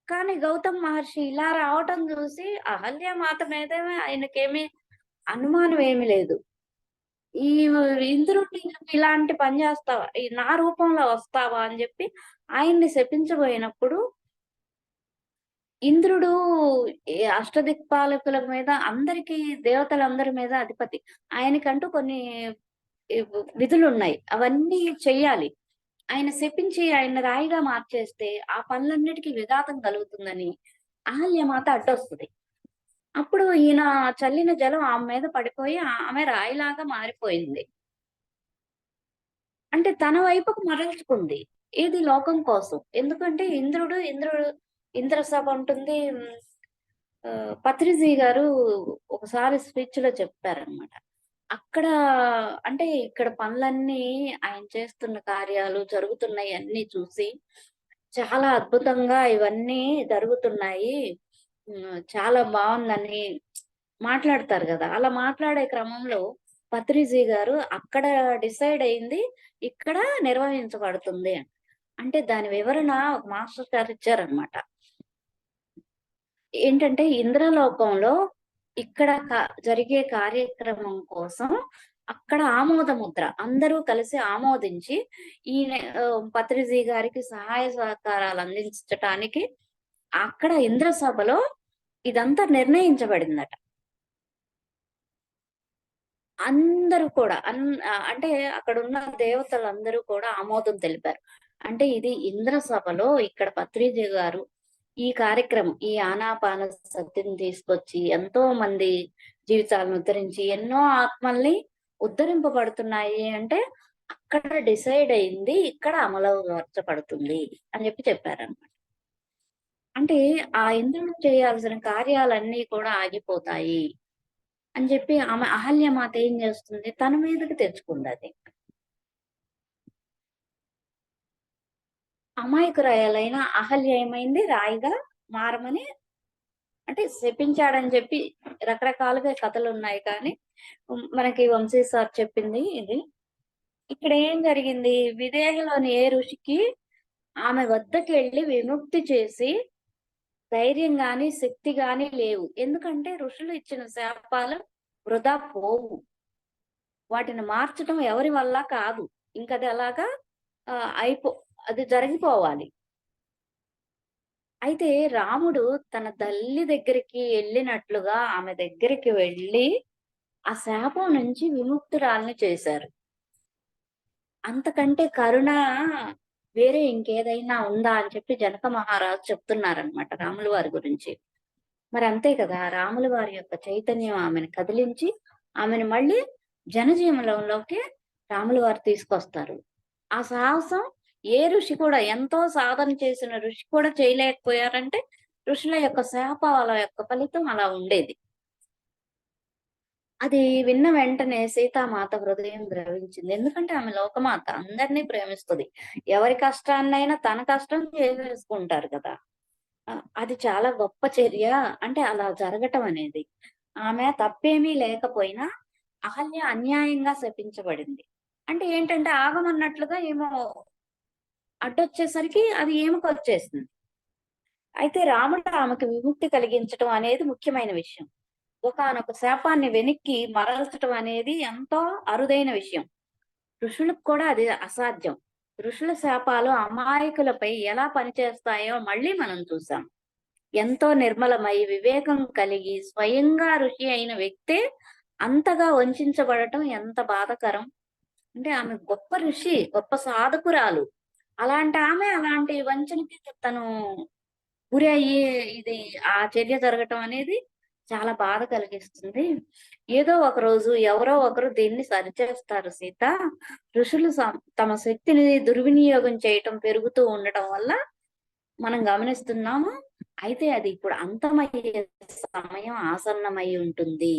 కానీ గౌతమ్ మహర్షి ఇలా రావటం చూసి అహల్యమాత మీదేమో ఆయనకేమి అనుమానం ఏమి లేదు. ఈ ఇంద్రుడిని ఇలాంటి పని జేస్తావా? నా రూపంలో వస్తావా? అని జెప్పి ఆయన్ని శపించబోయినప్పుడు, ఇంద్రుడు ఈ అష్టదిక్పాలకుల మీద అందరికి, దేవతలందరి మీద అధిపతి. ఆయనకంటూ కొన్ని విధులున్నాయి. అవన్నీ చెయ్యాలి. ఆయన శపించి ఆయన్ని రాయిగా మార్చేస్తే ఆ పనులన్నిటికి విఘాతం కలుగుతుందని అహల్యమాత అడ్డొస్తది. అప్పుడు ఈయన చల్లిన జలం ఆమె మీద పడిపోయి ఆమె రాయిలాగా మారిపోయింది. అంటే తన వైపుకు మరల్చుకుంది. ఏది లోకం కోసం. ఎందుకంటే ఇంద్రుడు ఇంద్రసభ ఉంటుంది. పత్రిజీ గారు ఒకసారి స్పీచ్‌లో చెప్పారనమాట. అక్కడ అంటే ఇక్కడ పనులన్నీ, ఆయన చేస్తున్న కార్యాలు జరుగుతున్నయన్నీ చూసి చాలా అద్భుతంగా ఇవన్నీ జరుగుతున్నాయి. చాలా బావుందని మాట్లాడతారు గదా! అలా మాట్లాడే క్రమంలో పత్రిజీ గారు అక్కడ డిసైడ్ అయింది, ఇక్కడ నిర్వహించబడుతుంది అని. అంటే దాని వివరణ ఒక మాస్టర్ గారు ఇచ్చారనమాట. ఏంటంటే ఇంద్రలోకంలో ఇక్కడ జరిగే కార్యక్రమం కోసం అక్కడ ఆమోద ముద్ర అందరూ కలిసి ఆమోదించి ఈయన పత్రిజీ గారికి సహాయ సహకారాలు అందించటానికి అక్కడ ఇంద్ర సభలో ఇదంతా నిర్ణయించబడిందట. అందరూ కూడా అంటే అక్కడున్న దేవతలందరూ కూడా ఆమోదం తెలిపారు. అంటే ఇది ఇంద్ర సభలో ఇక్కడ పత్రిజీ గారు ఈ కార్యక్రమం, ఈ ఆనాపాన సతిని తీసుకొచ్చి ఎంతో మంది జీవితాలను ఉద్ధరించి, ఎన్నో ఆత్మల్ని ఉద్ధరింపబడుతున్నాయి అంటే, అక్కడ డిసైడ్ అయింది. ఇక్కడ అమలుపరచబడుతుంది అని చెప్పారన్నమాట. అంటే ఆ ఇంద్రుడు చేయాల్సిన కార్యాలన్నీ కూడా ఆగిపోతాయి అని చెప్పి ఆమె అహల్యమాత ఏం చేస్తుంది? తన మీదకి తెచ్చుకుందది. అమాయకురాలైన అహల్య ఏమైంది? రాయిగా మారమని అంటే శపించాడని చెప్పి రకరకాలుగా కథలున్నాయి కానీ, మనకి వంశీ సార్ చెప్పింది ఇది. ఇక్కడ ఏం జరిగింది? విదేహలోని ఏ ఋషికి ఆమె వద్దకెళ్ళి విముక్తి చేసి ధైర్యం గాని, శక్తి గాని లేవు. ఎందుకంటే ఋషులు ఇచ్చిన శాపాలు వృధా పోవు. వాటిని మార్చటం ఎవరి వల్ల కాదు. ఇంకది అలాగా ఆహ్, అయిపో అది జరిగిపోవాలి. అయితే రాముడు తన తల్లి దగ్గరికి ఎళ్ళినట్లుగా ఆమె దగ్గరికి వెళ్ళి, ఆ శాపం నుంచి విముక్తురాలిని చేశారు. అంతకంటే కరుణ వేరే ఇంకేదైనా ఉందా అని చెప్పి జనక మహారాజు చెప్తున్నారనమాట రాముల వారి గురించి. మరి అంతే కదా! రాముల వారి యొక్క చైతన్యం ఆమెను కదిలించి, ఆమెను మళ్ళీ జనజీవనంలోకి రాముల వారు తీసుకొస్తారు. ఆ సాహసం ఏ ఋషి కూడా ఎంతో సాధన చేసిన ఋషి కూడా చేయలేకపోయారంటే, ఋషుల యొక్క శాపాల యొక్క ఫలితం అలా ఉండేది. అది విన్న వెంటనే సీతామాత హృదయం ద్రవించింది. ఎందుకంటే ఆమె లోకమాత అందరిని ప్రేమిస్తది. ఎవరి కష్టాన్నైనా తన కష్టం చేసేసుకుంటారు కదా! అది చాలా గొప్ప చర్య. అంటే అలా జరగటం అనేది. ఆమె తప్పేమీ లేకపోయినా అహల్య అన్యాయంగా శపించబడింది. అంటే ఏంటంటే ఆగమన్నట్లుగా ఏమో అడ్డొచ్చేసరికి అది ఈమెకొచ్చేసింది. అయితే రాముడు ఆమెకు విముక్తి కలిగించటం అనేది ముఖ్యమైన విషయం. ఒకానొక శాపాన్ని వెనక్కి మరల్చటం అనేది ఎంతో అరుదైన విషయం. ఋషులకు కూడా అది అసాధ్యం. ఋషుల శాపాలు అమాయకులపై ఎలా పనిచేస్తాయో మళ్ళీ మనం చూసాం. ఎంతో నిర్మలమై, వివేకం కలిగి, స్వయంగా ఋషి అయిన వ్యక్తే అంతగా వంచించబడటం ఎంత బాధాకరం. అంటే ఆమె గొప్ప ఋషి, గొప్ప సాధకురాలు. అలాంటి ఆమె అలాంటి వంచనకి తను గురి అయ్యి ఇది ఆ చర్య జరగటం అనేది చాలా బాధ కలిగిస్తుంది. ఏదో ఒక రోజు ఎవరో ఒకరు దీన్ని సరిచేస్తారు సీత. ఋషులు తమ శక్తిని దుర్వినియోగం చేయటం పెరుగుతూ ఉండటం వల్ల మనం గమనిస్తున్నాము. అయితే అది ఇప్పుడు అంతమయ్యే సమయం ఆసన్నమై ఉంటుంది.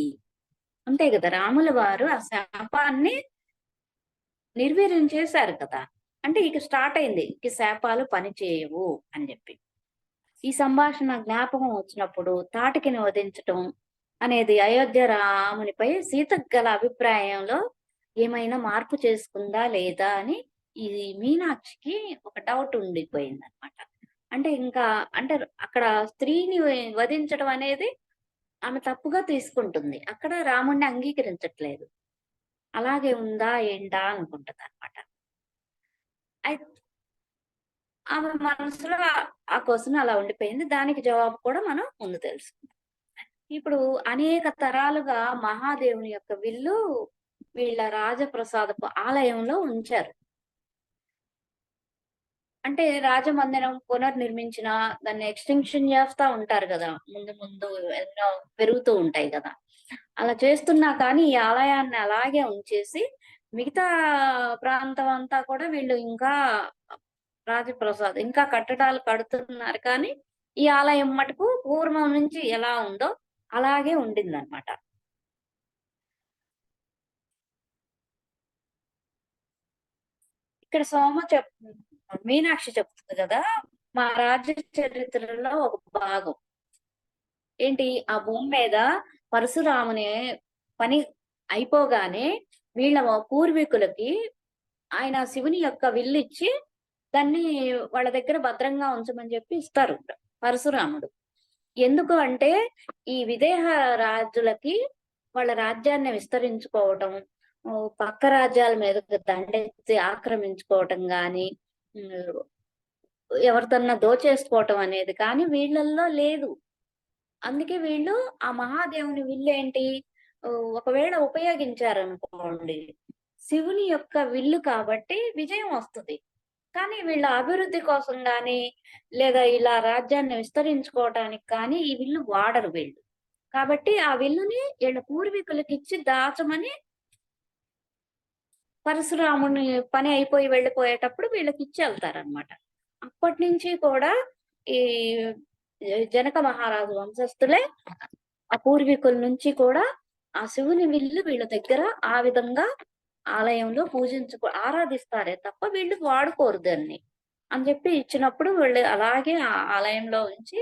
అంతే గదా! రాముల వారు ఆ శాపాన్ని నిర్వీర్యం చేశారు కదా! అంటే ఇక స్టార్ట్ అయింది. ఇక శాపాలు పనిచేయవు అని జెప్పి. ఈ సంభాషణ జ్ఞాపకం వచ్చినప్పుడు తాటకిని వధించటం అనేది అయోధ్య రామునిపై సీతకు గల అభిప్రాయంలో ఏమైనా మార్పు చేసుకుందా లేదా అని ఈ మీనాక్షికి ఒక డౌట్ ఉండిపోయిందనమాట. అంటే ఇంకా అంటే అక్కడ స్త్రీని వధించడం అనేది ఆమె తప్పుగా తీసుకుంటుంది. అక్కడ రాముడిని అంగీకరించట్లేదు. అలాగే ఉందా ఏంటా అనుకుంటదనమాట. అయి ఆమె మనసులో ఆ క్వెషన్ అలా ఉండిపోయింది. దానికి జవాబు కూడా మనం ముందు తెలుసుకుందాం. ఇప్పుడు అనేక తరాలుగా మహాదేవుని యొక్క విల్లు వీళ్ళ రాజప్రసాదపు ఆలయంలో ఉంచారు. అంటే రాజమందిరం పునర్నిర్మించినా, దాన్ని ఎక్స్‌టెన్షన్ చేస్తా ఉంటారు గదా! ముందు ముందు ఎన్నో పెరుగుతూ ఉంటాయి గదా! అలా చేస్తున్నా కానీ ఈ ఆలయాన్ని అలాగే ఉంచేసి, మిగతా ప్రాంతం అంతా కూడా వీళ్ళు ఇంకా రాజప్రసాద్ ఇంకా కట్టడాలు కడుతున్నారు కానీ, ఈ ఆలయం మటుకు పూర్వం నుంచి ఎలా ఉందో అలాగే ఉండిందనమాట. ఇక్కడ మీనాక్షి చెప్తుంది గదా! మా రాజ్య చరిత్రలో ఒక భాగం. ఏంటి ఆ భూమి మీద పరశురాముని పని అయిపోగానే వీళ్ళ పూర్వీకులకి ఆయన శివుని యొక్క విల్లిచ్చి దాన్ని వాళ్ళ దగ్గర భద్రంగా ఉంచమని చెప్పి ఇస్తారు పరశురాముడు. ఎందుకు అంటే ఈ విదేహ రాజులకి వాళ్ళ రాజ్యాన్ని విస్తరించుకోవటం, పక్క రాజ్యాల మీదకి దండెత్తి ఆక్రమించుకోవటం గాని, హ్మ్. ఎవరిదన్నా దోచేసుకోవటం అనేది కానీ వీళ్ళల్లో లేదు. అందుకే వీళ్ళు ఆ మహాదేవుని విల్లేంటి ఒకవేళ ఉపయోగించారనుకోండి, శివుని యొక్క విల్లు కాబట్టి విజయం వస్తది. కానీ వీళ్ళ అభివృద్ధి కోసం గాని, లేదా ఇలా రాజ్యాన్ని విస్తరించుకోవటానికి కానీ ఈ విల్లు వాడరు వీళ్ళు. కాబట్టి ఆ విల్లుని ఈళ్ళ పూర్వీకులకిచ్చి దాచమని పరశురాముని పని అయిపోయి వెళ్ళిపోయేటప్పుడు వీళ్ళకిచ్చి ఎళ్తారనమాట. అప్పటినుంచి కూడా ఈ జనక మహారాజు వంశస్థులే ఆ పూర్వీకుల నుంచి కూడా ఆ శివుని విల్లు వీళ్ళ దగ్గర ఆ విధంగా ఆలయంలో ఆరాధిస్తారే తప్ప వీళ్ళు వాడుకోరు దాన్ని అని చెప్పి ఇచ్చినప్పుడు వీళ్ళు అలాగే ఆ ఆలయంలో ఉంచి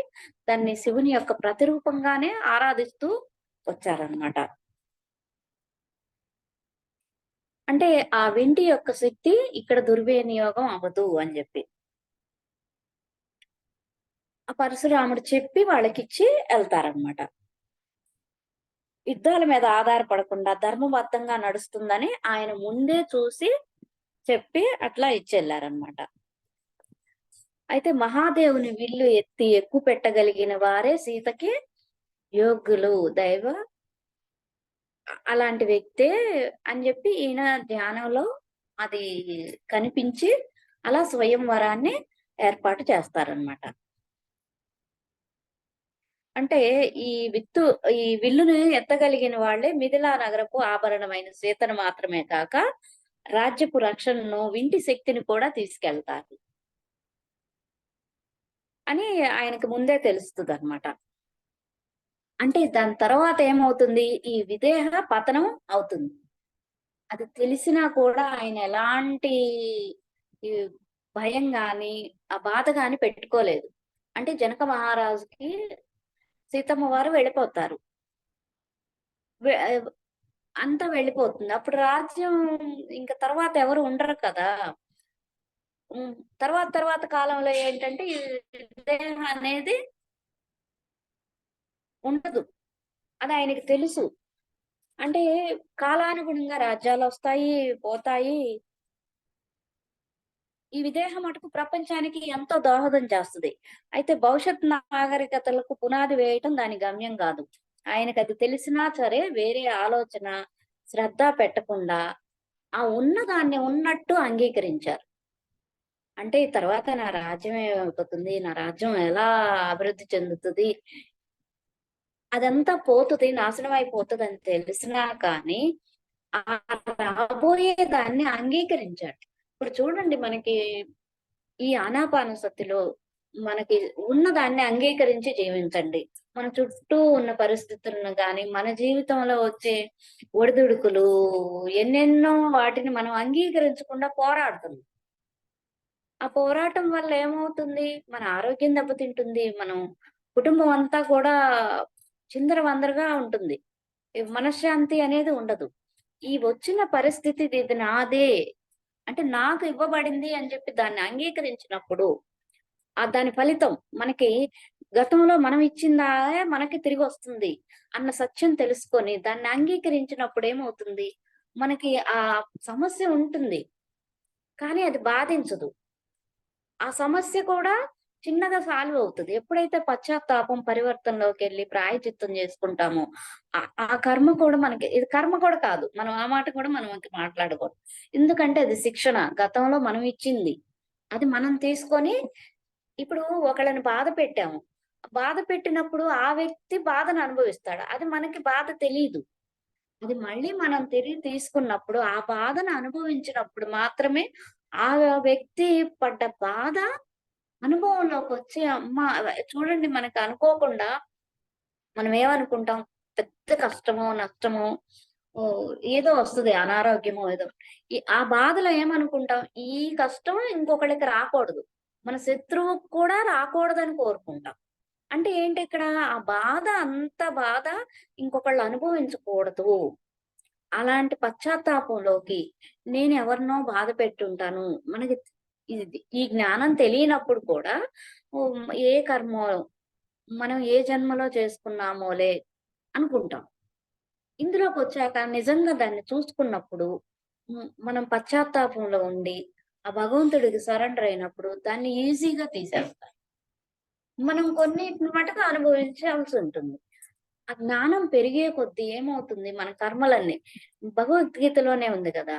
దాన్ని శివుని యొక్క ప్రతిరూపంగానే ఆరాధిస్తూ వచ్చారనమాట. అంటే ఆ వెండి యొక్క శక్తి ఇక్కడ దుర్వినియోగం అవ్వదు అని చెప్పి. ఆ పరశురాముడు చెప్పి వాళ్ళకిచ్చి ఎళ్తారనమాట. యుద్ధాల మీద ఆధారపడకుండా ధర్మబద్ధంగా నడుస్తుందని ఆయన ముందే చూసి చెప్పి అట్లా ఇచ్చెళ్లారనమాట. అయితే మహాదేవుని విల్లు ఎత్తి ఎక్కుపెట్టగలిగిన వారే సీతకి యోగ్యులు. అలాంటి వ్యక్తే అని జెప్పి ఈయన ధ్యానంలో అది కనిపించి అలా స్వయంవరాన్ని ఏర్పాటు చేస్తారనమాట. అంటే ఈ విత్తు ఈ విల్లుని ఎత్తగలిగిన వాళ్ళే మిథిలా నగరపు ఆభరణమైన సీతను మాత్రమే కాక, రాజ్యపు రక్షణను, వింటి శక్తిని కూడా తీసుకెళ్తారు అని ఆయనకు ముందే తెలుస్తదనమాట. అంటే దాని తర్వాత ఏమవుతుంది? ఈ విదేహ పతనం అవుతుంది. అది తెలిసినా కూడా ఆయన ఎలాంటి ఈ భయం గాని, ఆ బాధ గాని పెట్టుకోలేదు. అంటే జనక మహారాజుకి సీతమ్మ వారు వెళ్ళిపోతారు. వె అంతా వెళ్ళిపోతుంది. అప్పుడు రాజ్యం ఇంక తర్వాత ఎవరు ఉండరు కదా! హ్మ్. తర్వాత కాలంలో ఏంటంటే ఈ విదేహం అనేది ఉండదు. అది ఆయనకి తెలుసు. అంటే కాలానుగుణంగా రాజ్యాలొస్తాయి, పోతాయి. ఈ విదేహం మటుకు ప్రపంచానికి ఎంతో దోహదం చేస్తది. అయితే భవిష్యత్ నాగరికతలకు పునాది వేయటం దాని గమ్యం గాదు. ఆయనకది తెలిసినా సరే వేరే ఆలోచన, శ్రద్ధ పెట్టకుండా ఆ ఉన్నదాన్ని ఉన్నట్టు అంగీకరించారు. అంటే తర్వాత నా రాజ్యం ఏమైపోతుంది? నా రాజ్యం ఎలా అభివృద్ధి చెందుతది? అదంతా పోతది, నాశనం అయిపోతదని తెలిసినా కానీ, ఆ రాబోయే దాన్ని అంగీకరించాడు. ఇప్పుడు చూడండి మనకి ఈ ఆనాపానసతిలో మనకి ఉన్నదాన్ని అంగీకరించి జీవించండి. మన చుట్టూ ఉన్న పరిస్థితులను గాని, మన జీవితంలో వచ్చే ఒడిదుడుకులు ఎన్నెన్నో వాటిని మనం అంగీకరించకుండా పోరాడుతున్నాం. ఆ పోరాటం వల్ల ఏమవుతుంది? మన ఆరోగ్యం దెబ్బతింటుంది. మనం కుటుంబం అంతా కూడా చిందరవందరగా ఉంటుంది. ఈ మనశ్శాంతి అనేది ఉండదు. ఈ వచ్చిన పరిస్థితి ఇది నాదే. అంటే నాకు ఇవ్వబడింది అని చెప్పి దాన్ని అంగీకరించినప్పుడు, దాని ఫలితం మనకి గతంలో మనం ఇచ్చిందాయే మనకి తిరిగొస్తుంది అన్న సత్యం తెలుసుకొని దాన్ని అంగీకరించినప్పుడు ఏమవుతుంది? మనకి ఆ సమస్య ఉంటుంది. కానీ అది బాధించదు. ఆ సమస్య కూడా చిన్నగా సాల్వ్ అవుతది. ఎప్పుడైతే పశ్చాత్తాపం, పరివర్తనలోకెళ్ళి ప్రాయశ్చిత్తం చేసుకుంటామో, ఆ కర్మ కూడా మనకి ఇది కర్మ కూడా కాదు. మనం ఆ మాట కూడా మనం ఇంక మాట్లాడకూడదు. ఎందుకంటే అది శిక్షణ. గతంలో మనం ఇచ్చింది. అది మనం తీసుకొని ఇప్పుడు ఒకళ్ళని బాధ పెట్టాము. బాధ పెట్టినప్పుడు ఆ వ్యక్తి బాధను అనుభవిస్తాడు. అది మనకి బాధ తెలీదు. అది మళ్ళీ మనం తిరిగి తీసుకున్నప్పుడు, ఆ బాధను అనుభవించినప్పుడు మాత్రమే ఆ వ్యక్తి పడ్డ బాధ అనుభవంలోకొచ్చి చూడండి మనకు అనుకోకుండా మనం ఏమనుకుంటాం, పెద్ద కష్టమో, నష్టమో ఏదో వస్తది అనారోగ్యమో ఏదో. ఆ బాధలో ఏమనుకుంటాం, ఈ కష్టం ఇంకొకళ్ళకి రాకూడదు. మన శత్రువుకి కూడా రాకూడదని కోరుకుంటాం. అంటే ఏంటి ఇక్కడ ఆ బాధ అంత బాధ ఇంకొకళ్ళు అనుభవించకూడదు. అలాంటి పశ్చాత్తాపంలోకి నేనెవరినో బాధ పెట్టుంటాను. మనకి ఈ జ్ఞానం తెలియనప్పుడు కూడా ఏ కర్మో మనం ఏ జన్మలో చేసుకున్నామోలే అనుకుంటాం. ఇందులోకొచ్చాక నిజంగా దాన్ని చూసుకున్నప్పుడు మనం పశ్చాత్తాపంలో ఉండి, ఆ భగవంతుడికి సరెండర్ అయినప్పుడు దాన్ని ఈజీగా తీసేస్తాం. మనం కొన్నిటిని మటుకు అనుభవించాల్సుంటుంది. ఆ జ్ఞానం పెరిగే కొద్దీ ఏమవుతుంది మన కర్మలన్నీ భగవద్గీతలోనే ఉంది కదా!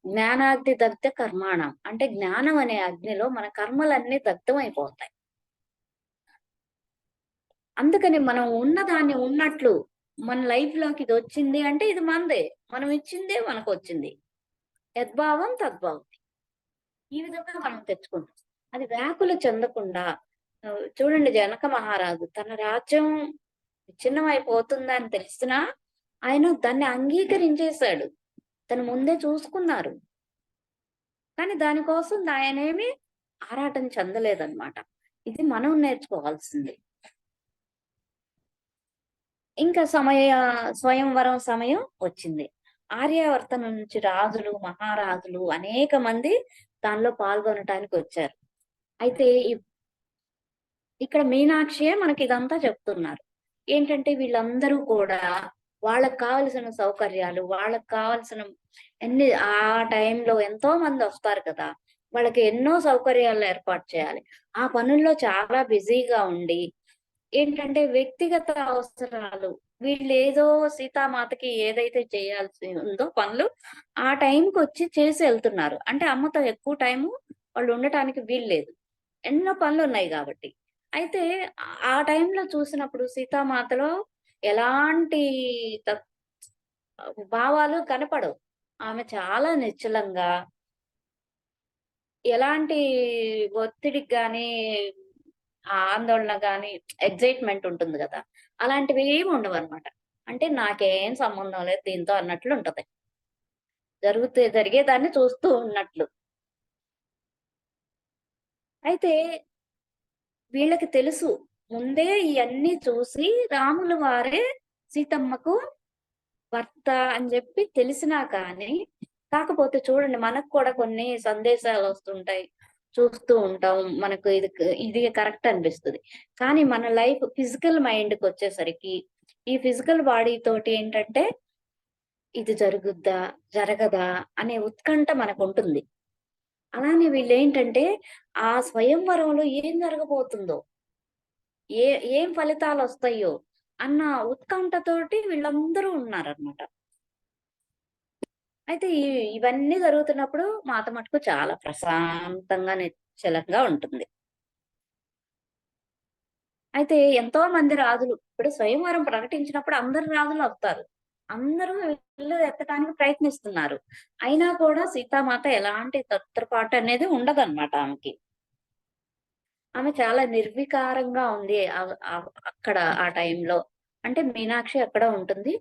జ్ఞానాగ్ని దగ్ధ కర్మాణం. అంటే జ్ఞానం అనే అగ్నిలో మన కర్మలన్నీ దగ్ధమైపోతాయి. అందుకని మనం ఉన్నదాన్ని ఉన్నట్లు మన లైఫ్‌లోకి ఇదొచ్చింది అంటే ఇది మనదే. మనం ఇచ్చిందే మనకొచ్చింది. యద్భావం తద్భవతి. ఈ విధంగా మనం తెచ్చుకుంటాం. అది వ్యాకుల చెందకుండా చూడండి, జనక మహారాజు తన రాజ్యం విచ్ఛిన్నమైపోతుందని తెలిసినా ఆయన దాన్ని అంగీకరించేశాడు. తను ముందే చూసుకున్నారు. కానీ దానికోసం ఆయనేమి ఆరాటం చెందలేదన్నమాట. ఇది మనం నేర్చుకోవాల్సింది. ఇంకా స్వయంవరం సమయం వచ్చింది. ఆర్యావర్తం నుంచి రాజులు, మహారాజులు అనేక మంది దానిలో పాల్గొనటానికి వచ్చారు. అయితే ఇక్కడ మీనాక్షియే మనకిదంతా చెప్తున్నారు. ఏంటంటే వీళ్ళందరూ కూడా వాళ్ళకి కావాల్సిన సౌకర్యాలు, వాళ్ళకి కావాల్సిన ఆ టైంలో ఎంతో మందొస్తారు కదా! వాళ్ళకి ఎన్నో సౌకర్యాలు ఏర్పాటు చేయాలి. ఆ పనుల్లో చాలా బిజీగా ఉండి, ఏంటంటే వ్యక్తిగత అవసరాలు, వీళ్ళేదో సీతామాతకి ఏదైతే చేయాల్సి ఉందో పనులు, ఆ టైంకొచ్చి చేసి ఎళ్తున్నారు. అంటే అమ్మతో ఎక్కువ టైము వాళ్ళు ఉండటానికి వీల్లేదు. ఎన్నో పనులున్నాయి గాబట్టి. అయితే ఆ టైంలో చూసినప్పుడు సీతామాతలో ఎలాంటి తప్ భావాలు కనపడవు. ఆమె చాలా నిశ్చలంగా, ఎలాంటి ఒత్తిడికి గాని, ఆందోళన గాని, ఎక్సైట్‌మెంట్ ఉంటుంది గదా! అలాంటివేమి ఉండవనమాట. అంటే నాకేం సంబంధం లేదు దీంతో అన్నట్లుంటది. జరిగేదాన్ని చూస్తూ ఉన్నట్లు. అయితే వీళ్ళకి తెలుసు. ముందే ఇయన్నీ చూసి రాముల వారే సీతమ్మకు భర్త అని జెప్పి తెలిసినా కానీ, కాకపోతే చూడండి మనకు కూడా కొన్ని సందేశాలొస్తుంటాయి. చూస్తూ ఉంటాం. మనకు ఇది కరెక్ట్ అనిపిస్తది. కానీ మన లైఫ్ ఫిజికల్ మైండ్‌కొచ్చేసరికి, ఈ ఫిజికల్ బాడీ తోటి ఏంటంటే, ఇది జరుగుద్దా? జరగదా? అనే ఉత్కంఠ మనకుంటుంది. అలానే వీళ్ళేంటంటే, ఆ స్వయంవరంలో ఏం జరగబోతుందో, ఏ ఏం ఫలితాలొస్తాయో అన్న ఉత్కంఠతోటి వీళ్ళందరూ ఉన్నారనమాట. అయితే ఇవన్నీ జరుగుతున్నప్పుడు మాత మటుకు చాలా ప్రశాంతంగా, నిశ్చలంగా ఉంటుంది. అయితే ఎంతో మంది రాజులు ఇప్పుడు స్వయంవరం ప్రకటించినప్పుడు అందరు రాజులొస్తారు. అందరూ ఇల్లు ఎత్తడానికి ప్రయత్నిస్తున్నారు. అయినా కూడా సీతామాత ఎలాంటి తొత్రపాటు అనేది ఉండదన్నమాట ఆమెకి. ఆమె చాలా నిర్వికారంగా ఉంది. అక్కడ ఆ టైంలో. అంటే మీనాక్షి అక్కడ ఉంటుంది.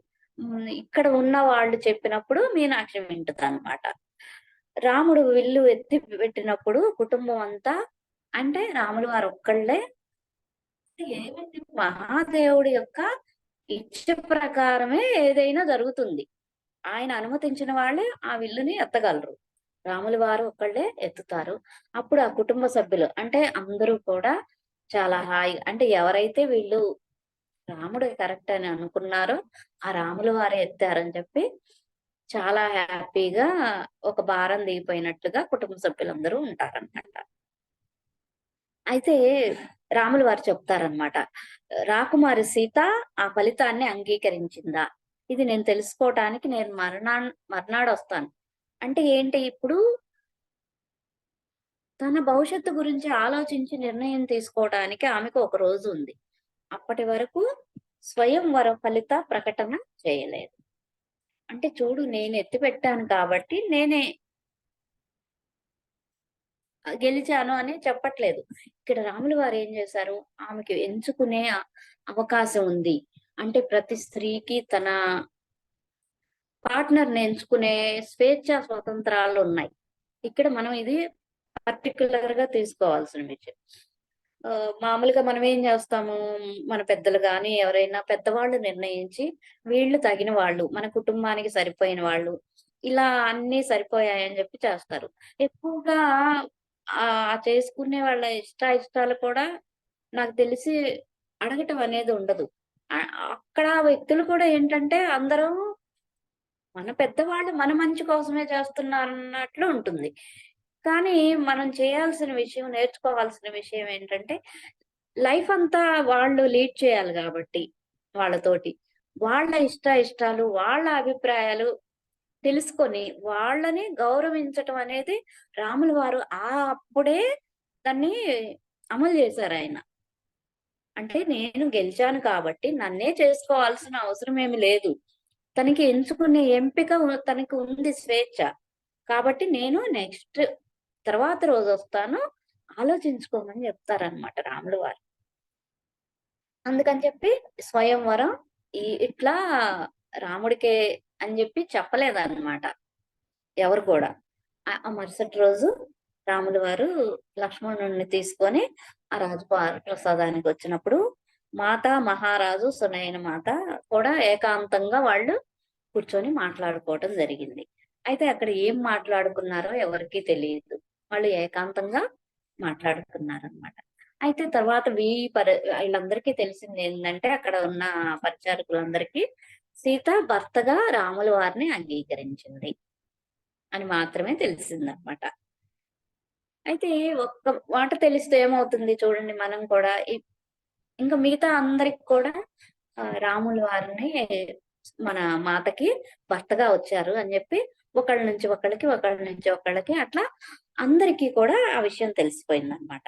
ఇక్కడ ఉన్న వాళ్ళు చెప్పినప్పుడు మీనాక్షి వింటదన్నమాట. రాముడు విల్లు ఎత్తి పెట్టినప్పుడు కుటుంబం అంతా, అంటే రాముల వారు ఒక్కళ్ళే, ఏమైంది మహాదేవుడి యొక్క ఇచ్చ ప్రకారమే ఏదైనా జరుగుతుంది. ఆయన అనుమతించిన వాళ్ళే ఆ విల్లుని ఎత్తగలరు. రాముల వారు ఒక్కళ్ళే ఎత్తుతారు. అప్పుడు ఆ కుటుంబ సభ్యులు అంటే అందరూ కూడా చాలా అంటే ఎవరైతే వీళ్ళు రాముడు కరెక్ట్ అని అనుకున్నారో, ఆ రాముల వారే ఎత్తారని చెప్పి చాలా హ్యాపీగా, ఒక భారం దిగిపోయినట్టుగా కుటుంబ సభ్యులందరూ ఉంటారనమాట. అయితే రాములు వారు చెప్తారనమాట. రాకుమారి సీత ఆ ఫలితాన్ని అంగీకరించిందా? ఇది నేను తెలుసుకోవటానికి నేను మర్నాడొస్తాను. అంటే ఏంటి ఇప్పుడు తన భవిష్యత్తు గురించి ఆలోచించి నిర్ణయం తీసుకోవడానికి ఆమెకు ఒక రోజు ఉంది. అప్పటి వరకు స్వయంవర ఫలిత ప్రకటన చేయలేదు. అంటే చూడు, నేను ఎత్తిపెట్టాను కాబట్టి నేనే గెలిచాను అని చెప్పట్లేదు. ఇక్కడ రాములు వారేం చేశారు, ఆమెకి ఎంచుకునే అవకాశం ఉంది. అంటే ప్రతి స్త్రీకి తన పార్ట్‌నర్‌ని ఎంచుకునే స్వేచ్ఛా స్వతంత్రాలున్నాయి. ఇక్కడ మనం ఇది పర్టిక్యులర్‌గా తీసుకోవాల్సిన విషయం. మామూలుగా మనం ఏం చేస్తాము, మన పెద్దలు గాని, ఎవరైనా పెద్దవాళ్ళు నిర్ణయించి, వీళ్ళు తగిన వాళ్ళు, మన కుటుంబానికి సరిపోయిన వాళ్ళు, ఇలా అన్నీ సరిపోయాయని చెప్పి చేస్తారు. ఎక్కువగా చేసుకునే వాళ్ళ ఇష్టాయిష్టాలు కూడా నాకు తెలిసి అడగటం అనేది ఉండదు. అక్కడ వ్యక్తులు కూడా ఏంటంటే అందరూ మన పెద్దవాళ్ళు మన మంచి కోసమే చేస్తున్నారన్నట్లు ఉంటుంది. కానీ మనం చేయాల్సిన విషయం, నేర్చుకోవాల్సిన విషయం ఏంటంటే, లైఫ్ అంతా వాళ్ళు లీడ్ చేయాలి గాబట్టి వాళ్ళతోటి. వాళ్ళ ఇష్టాయిష్టాలు, వాళ్ళ అభిప్రాయాలు తెలుసుకొని, వాళ్ళని గౌరవించటం అనేది రాములు వారు అప్పుడే దాన్ని అమలు జేశారాయన. అంటే నేను గెలిచాను కాబట్టి నన్నే చేసుకోవాల్సిన అవసరమేమి లేదు. తనకి ఎంచుకునే ఎంపిక తనకి ఉంది స్వేచ్ఛ. కాబట్టి నేను తర్వాత రోజొస్తాను. ఆలోచించుకోమని చెప్తారనమాట రాములు వారు. అందుకని చెప్పి స్వయంవరం ఇట్లా రాముడికే అని జెప్పి చెప్పలేదన్నమాట ఎవరు కూడా. ఆ మరుసటి రోజు రాములు వారు లక్ష్మణుడిని తీసుకొని ఆ ప్రసాదానికొచ్చినప్పుడు మాత, మహారాజు, సునయన మాత కూడా ఏకాంతంగా వాళ్ళు కూర్చొని మాట్లాడుకోవటం జరిగింది. అయితే అక్కడ ఏం మాట్లాడుకున్నారో ఎవరికీ తెలీదు. వాళ్ళు ఏకాంతంగా మాట్లాడుకున్నారనమాట. అయితే తర్వాత ఈళ్ళందరికీ తెలిసిందేందంటే అక్కడ ఉన్న పరిచారకులందరికీ సీత భర్తగా రాముల వారిని అంగీకరించింది అని మాత్రమే తెలిసిందనమాట. అయితే ఒక్క మాట తెలిస్తే ఏమవుతుంది చూడండి మనం కూడా ఇంకా మిగతా అందరికి కూడా రాముల వారిని మన మాతకి భర్తగా వచ్చారు అని జెప్పి ఒకళ్ళ నుంచి ఒకళ్ళకి, ఒకళ్ళ నుంచి ఒకళ్ళకి అట్లా అందరికీ కూడా ఆ విషయం తెలిసిపోయిందనమాట.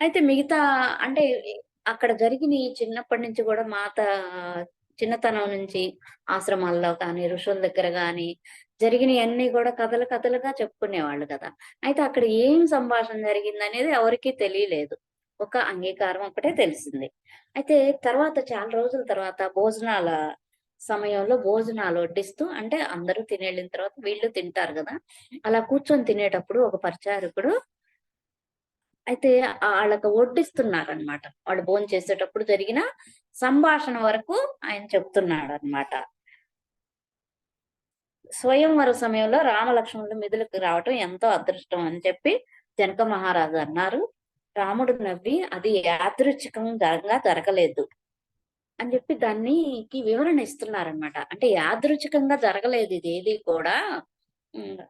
అయితే మిగతా అంటే అక్కడ జరిగినియి చిన్నప్పటి నుంచి గూడా చిన్నతనం నుంచి ఆశ్రమాల్లో కానీ, ఋషుల దగ్గర గాని జరిగినయన్నీ గూడా కథలు కథలుగా చెప్పుకునేవాళ్ళు కదా! అయితే అక్కడ ఏం సంభాషణ జరిగిందనేది ఎవరికీ తెలియలేదు. ఒక అంగీకారం ఒక్కటే తెలిసింది. అయితే తర్వాత చాలా రోజుల తర్వాత భోజనాల సమయంలో భోజనాలు వడ్డిస్తూ అంటే అందరూ తినెళ్ళిన తర్వాత వీళ్ళు తింటారు గదా! అలా కూర్చొని తినేటప్పుడు ఒక పరిచారకుడు అయితే ఆళ్ళకి వడ్డిస్తున్నారనమాట. వాళ్ళు భోంచేసేటప్పుడు జరిగిన సంభాషణ వరకు ఆయన చెప్తున్నాడనమాట. స్వయంవర సమయంలో రామలక్ష్మణులు మిథులకు రావటం ఎంతో అదృష్టం అని చెప్పి జనక మహారాజు అన్నారు. రాముడు నవ్వి అది యాదృచ్ఛికంగా జరగలేదు అని చెప్పి దానికి వివరణ ఇస్తున్నారనమాట. అంటే యాదృచ్ఛికంగా జరగలేదు ఇదేది కూడా. హ్మ్.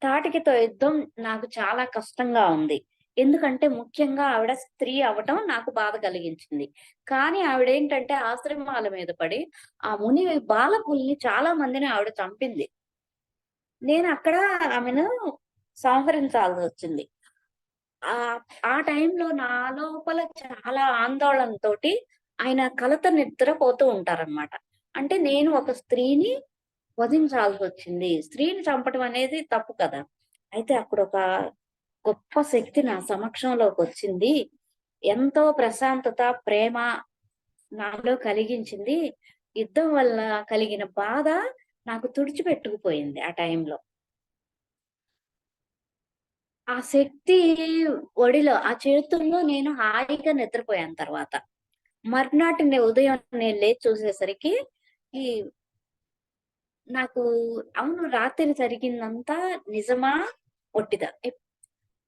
తాటికితో యుద్ధం నాకు చాలా కష్టంగా ఉంది. ఎందుకంటే ముఖ్యంగా ఆవిడ స్త్రీ అవ్వటం నాకు బాధ కలిగించింది. కానీ ఆవిడేంటంటే ఆశ్రమాల మీద పడి, ఆ ముని బాలకుల్ని చాలా మందిని ఆవిడ చంపింది. నేనక్కడ ఆమెను సంహరించాల్సొచ్చింది. ఆ టైంలో నా లోపల చాలా ఆందోళనతోటి ఆయన కలత నిద్రపోతూ ఉంటారనమాట. అంటే నేను ఒక స్త్రీని వధించాల్సొచ్చింది. స్త్రీని చంపటం అనేది తప్పు కదా! అయితే అక్కడొక గొప్ప శక్తి నా సమక్షంలోకొచ్చింది. ఎంతో ప్రశాంతత, ప్రేమ నాలో కలిగించింది. యుద్ధం వల్ల కలిగిన బాధ నాకు తుడిచిపెట్టుకుపోయింది ఆ టైంలో. ఆ శక్తి ఒడిలో, ఆ చేతుల్లో నేను హాయిగా నిద్రపోయాను తర్వాత. మర్నాటి ఉదయం నేను లేచి చూసేసరికి ఈ నాకు అవును రాత్రి జరిగిందంతా నిజమా? ఒట్టిదా?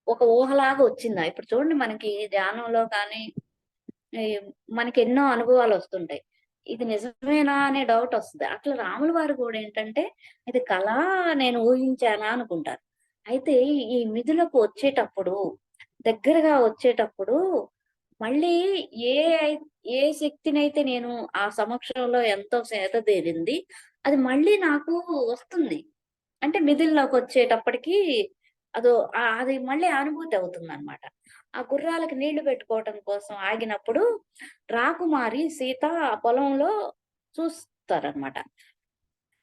ఒక ఊహలాగా వచ్చిందా? ఇప్పుడు చూడండి మనకి ధ్యానంలో కానీ, ఈ మనకెన్నో అనుభవాలొస్తుంటాయి. ఇది నిజమేనా అనే డౌటొస్తది. అట్లా రాముల వారు గూడా ఏంటంటే, ఇది కలా నేను ఊహించానా అనుకుంటారు. అయితే ఈ మిథులకు వచ్చేటప్పుడు, దగ్గరగా వచ్చేటప్పుడు మళ్ళీ ఏ అయి ఏ శక్తినైతే నేను ఆ సమక్షంలో ఎంతో సేదతీరింది, అది మళ్ళీ నాకు వస్తుంది. అంటే మిథుల్లోకొచ్చేటప్పటికి అది మళ్ళీ అనుభూతి అవుతుందనమాట. ఆ గుర్రాలకి నీళ్లు పెట్టుకోవటం కోసం ఆగినప్పుడు, రాకుమారి సీత ఆ పొలంలో చూస్తారనమాట.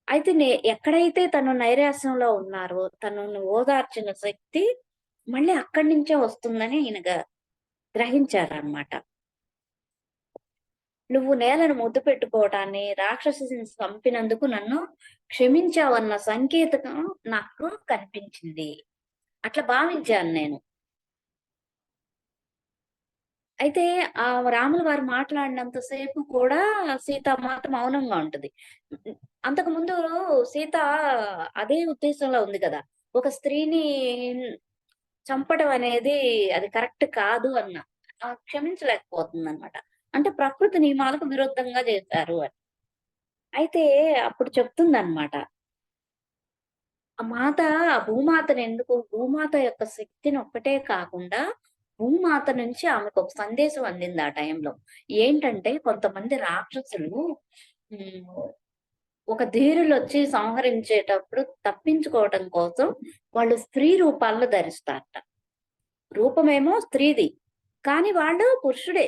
అయితే ఎక్కడైతే తను నైరాశ్యంలో ఉన్నారో, తనను ఓదార్చిన శక్తి మళ్ళీ అక్కడి నుంచే వస్తుందని ఈయన గ్రహించారనమాట. "నువ్వు నేలను ముద్దు పెట్టుకోవటాన్ని, రాక్షసిని చంపినందుకు నన్ను క్షమించావన్న సంకేతకం నాకు కనిపించింది." అట్లా భావించాను నేను. అయితే రాముల వారు మాట్లాడినంత సేపు కూడా సీతామాత మౌనంగా ఉంటది. హ్మ్. అంతకుముందు సీత అదే ఉద్దేశంలో ఉంది కదా! ఒక స్త్రీని చంపడం అనేది అది కరెక్ట్ కాదు క్షమించలేకపోతుందన్నమాట. అంటే ప్రకృతి నియమాలకు విరుద్ధంగా చేశారు అని. అయితే అప్పుడు చెప్తుందన్నమాట. ఆ మాత భూమాత యొక్క శక్తిని ఒక్కటే కాకుండా, భూమాత నుంచి ఆమెకొక సందేశం అందింది ఆ టైంలో. ఏంటంటే కొంతమంది రాక్షసులు హ్మ్. ఒక ధీరులొచ్చి సంహరించేటప్పుడు తప్పించుకోవటం కోసం వాళ్ళు స్త్రీ రూపాలను ధరిస్తారట. రూపమేమో స్త్రీది. కానీ వాళ్ళు పురుషుడే.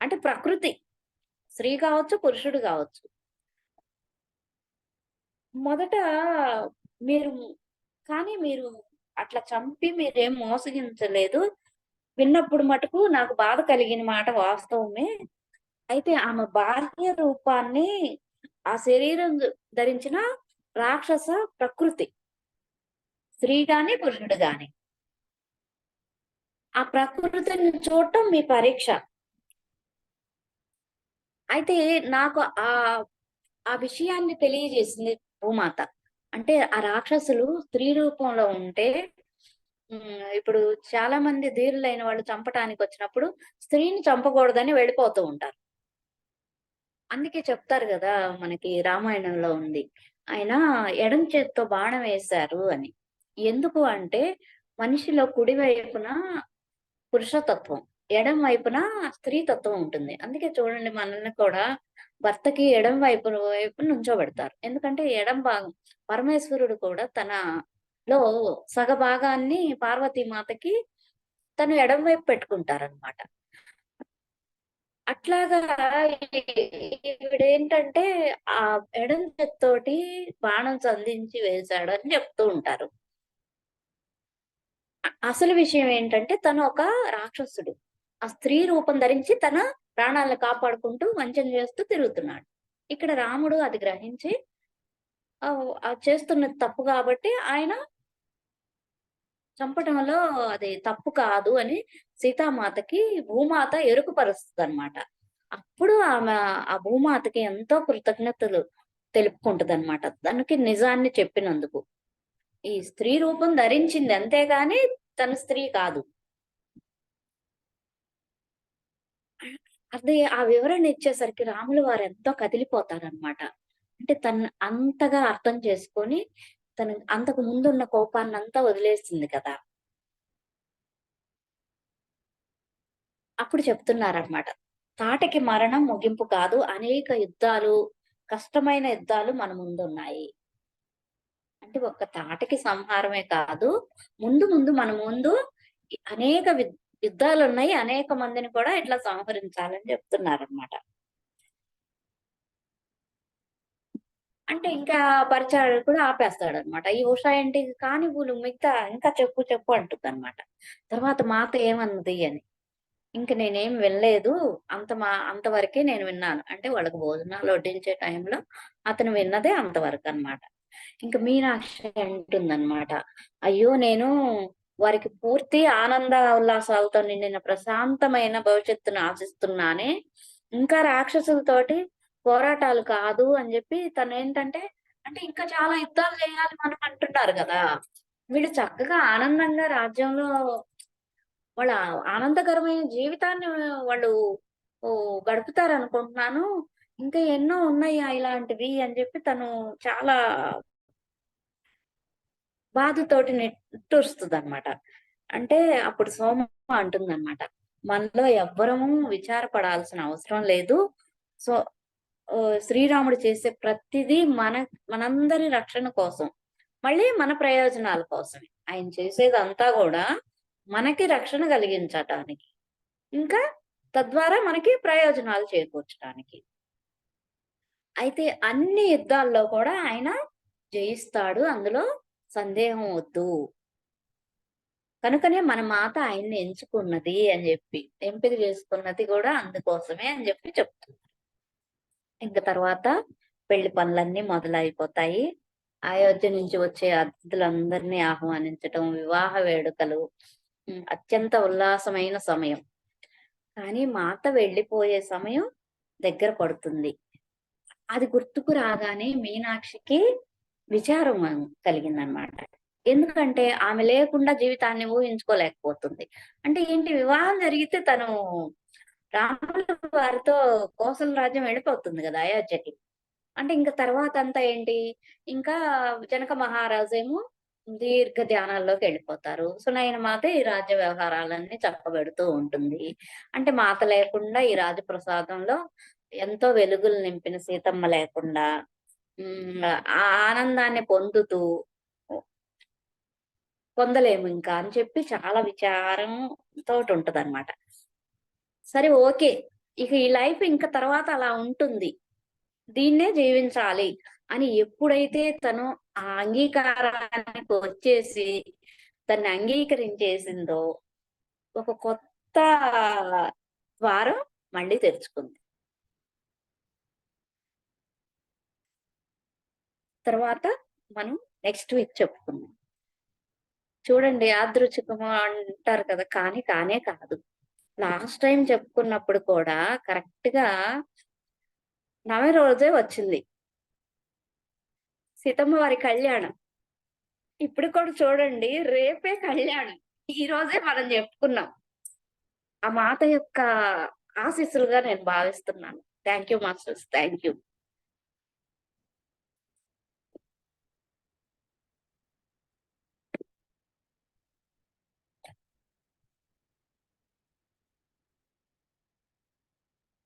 అంటే ప్రకృతి. స్త్రీ కావచ్చు, పురుషుడు కావచ్చు. మొదట మీరు కానీ మీరు అట్లా చంపి మీరేం మోసగించలేదు. విన్నప్పుడు మటుకు నాకు బాధ కలిగిన మాట వాస్తవమే. అయితే ఆమె బాహ్య రూపాన్ని ఆ శరీరం ధరించిన రాక్షస ప్రకృతి. స్త్రీ గాని, పురుషుడు గాని. ఆ ప్రకృతిని చూడటం మీ పరీక్ష. అయితే నాకు ఆ విషయాన్ని తెలియజేసింది భూమాత. అంటే ఆ రాక్షసులు స్త్రీ రూపంలో ఉంటే ఇప్పుడు చాలా మంది ధీరులైన వాళ్ళు చంపటానికొచ్చినప్పుడు స్త్రీని చంపకూడదని వెళ్ళిపోతూ ఉంటారు. అందుకే చెప్తారు గదా! మనకి రామాయణంలో ఉంది. ఆయన ఎడమ చేత్తో బాణం వేశారు అని. ఎందుకు అంటే మనిషిలో కుడి వైపున పురుషతత్వం, ఎడమ వైపున స్త్రీ తత్వం ఉంటుంది. అందుకే చూడండి మనల్ని కూడా భర్తకి ఎడమ వైపు నుంచోబెడతారు. ఎందుకంటే ఎడమ భాగం పరమేశ్వరుడు కూడా తనలో సగభాగాన్ని పార్వతీమాతకి తను ఎడమ వైపు పెట్టుకుంటారనమాట. అట్లాగా ఈవిడేంటంటే ఆ ఎడమ చేత్తోటి బాణం సంధించి వేశాడు అని చెప్తూ ఉంటారు. అసలు విషయం ఏంటంటే తను ఒక రాక్షసుడు. ఆ స్త్రీ రూపం ధరించి తన ప్రాణాలను కాపాడుకుంటూ వంచన చేస్తూ తిరుగుతున్నాడు. ఇక్కడ రాముడు అది గ్రహించి అది చేస్తున్నది తప్పు కాబట్టి ఆయన చంపటంలో అది తప్పు కాదు అని సీతామాతకి భూమాత ఎరుకుపరుస్తదనమాట. అప్పుడు ఆమె ఆ భూమాతకి ఎంతో కృతజ్ఞతలు తెలుపుకుంటదనమాట. దానికి నిజాన్ని చెప్పినందుకు. ఈ స్త్రీ రూపం ధరించింది అంతేగాని తను స్త్రీ కాదు. అది ఆ వివరణ ఇచ్చేసరికి రాములు వారు ఎంతో కదిలిపోతారనమాట. అంటే అంతగా అర్థం చేసుకొని, తను అంతకు ముందున్న కోపాన్నంతా వదిలేసింది కదా! అప్పుడు చెప్తున్నారనమాట. తాటకి మరణం ముగింపు కాదు. అనేక యుద్ధాలు, కష్టమైన యుద్ధాలు మన ముందున్నాయి. అంటే ఒక్క తాటకి సంహారమే కాదు. ముందు ముందు మన ముందు అనేక యుద్ధాలున్నాయి. అనేక మందిని కూడా ఇట్లా సంహరించాలని చెప్తున్నారనమాట. అంటే ఇంకా పరిచయాలు కూడా ఆపేస్తాడనమాట. ఈ ఉషా ఏంటి కానివ్వులు మిగతా ఇంకా చెప్పు చెప్పు అంటుందనమాట. తర్వాత మాత ఏమన్నది అని. ఇంక నేనేం వినలేదు. అంతవరకే నేను విన్నాను. అంటే వాళ్ళకి భోజనాలు వడ్డించే టైంలో అతను విన్నదే అంతవరకనమాట. ఇంక మీనాక్షి అంటుందనమాట. అయ్యో! నేను వారికి పూర్తి ఆనంద ఉల్లాసాలతో నిండిన ప్రశాంతమైన భవిష్యత్తును ఆశిస్తున్నానే. ఇంకా రాక్షసులతోటి పోరాటాలు కాదు అని జెప్పి తనేంటంటే అంటే ఇంకా చాలా యుద్ధాలు చేయాలి మనం అంటున్నారు గదా! వీళ్ళు చక్కగా ఆనందంగా రాజ్యంలో వాళ్ళ ఆనందకరమైన జీవితాన్ని వాళ్ళు గడుపుతారనుకుంటున్నాను. ఇంకా ఎన్నో ఉన్నాయా ఇలాంటివి అని జెప్పి తను చాలా బాధతోటి నిట్టూరుస్తదనమాట. అంటే అప్పుడు సోమ అంటుందనమాట. మనలో ఎవ్వరము విచారపడాల్సిన అవసరం లేదు. సో శ్రీరాముడు చేసే ప్రతిదీ మనందరి రక్షణ కోసం. మళ్ళీ మన ప్రయోజనాల కోసమే. ఆయన చేసేదంతా గూడా మనకి రక్షణ కలిగించటానికి. ఇంకా తద్వారా మనకి ప్రయోజనాలు చేకూర్చడానికి. అయితే అన్ని యుద్ధాల్లో కూడా ఆయన జయిస్తాడు. అందులో సందేహం వద్దు. కనుకనే మన మాత ఆయన్ని ఎంచుకున్నది అని జెప్పి. ఎంపిక చేసుకున్నది గూడా అందుకోసమే అని జెప్పి చెప్తుంది. ఇంక తర్వాత పెళ్లి పనులన్నీ మొదలైపోతాయి. అయోధ్య నుంచి వచ్చే అతిథులందరినీ ఆహ్వానించటం, వివాహ వేడుకలు అత్యంత ఉల్లాసమైన సమయం. కానీ మాత వెళ్ళిపోయే సమయం దగ్గర పడుతుంది. అది గుర్తుకు రాగానే మీనాక్షికి విచారం కలిగిందనమాట. ఎందుకంటే ఆమె లేకుండా జీవితాన్ని ఊహించుకోలేకపోతుంది. అంటే ఏంటి వివాహం జరిగితే తను రాముల వారితో కోసల రాజ్యం వెళ్ళిపోతుంది గదా! అయోధ్యకి. అంటే ఇంక తర్వాతంతా ఏంటి, ఇంకా జనక మహారాజేమో దీర్ఘ ధ్యానాల్లోకెళ్ళిపోతారు. సునయన మాత ఈ రాజ్య వ్యవహారాలన్నీ చక్కబెడుతూ ఉంటుంది. అంటే మాత లేకుండా ఈ రాజప్రసాదంలో ఎంతో వెలుగులు నింపిన సీతమ్మ లేకుండా ఆ ఆనందాన్ని పొందలేము ఇంకా అని చెప్పి చాలా విచారంతోటుంటదనమాట. సరే ఓకే. ఇక ఈ లైఫ్ ఇంక తర్వాత అలా ఉంటుంది. దీన్నే జీవించాలి అని ఎప్పుడైతే తను ఆ అంగీకారానికి వచ్చేసి, దాన్ని అంగీకరించేసిందో, ఒక కొత్త ద్వారం మళ్ళీ తెరుచుకుంది. తర్వాత మనం నెక్స్ట్ వీక్ చెప్పుకుందాం. చూడండి యాదృచ్చికము అంటారు కదా! కానీ కానే కాదు. లాస్ట్ టైమ్ చెప్పుకున్నప్పుడు కూడా కరెక్ట్‌గా నవ రోజే వచ్చింది. సీతమ్మ వారి కళ్యాణం. ఇప్పుడు కూడా చూడండి రేపే కళ్యాణం. ఈ రోజే మనం జెప్పుకున్నాం. ఆ మాత యొక్క ఆశీస్సులుగా నేను భావిస్తున్నాను. Thank you masters. Thank you.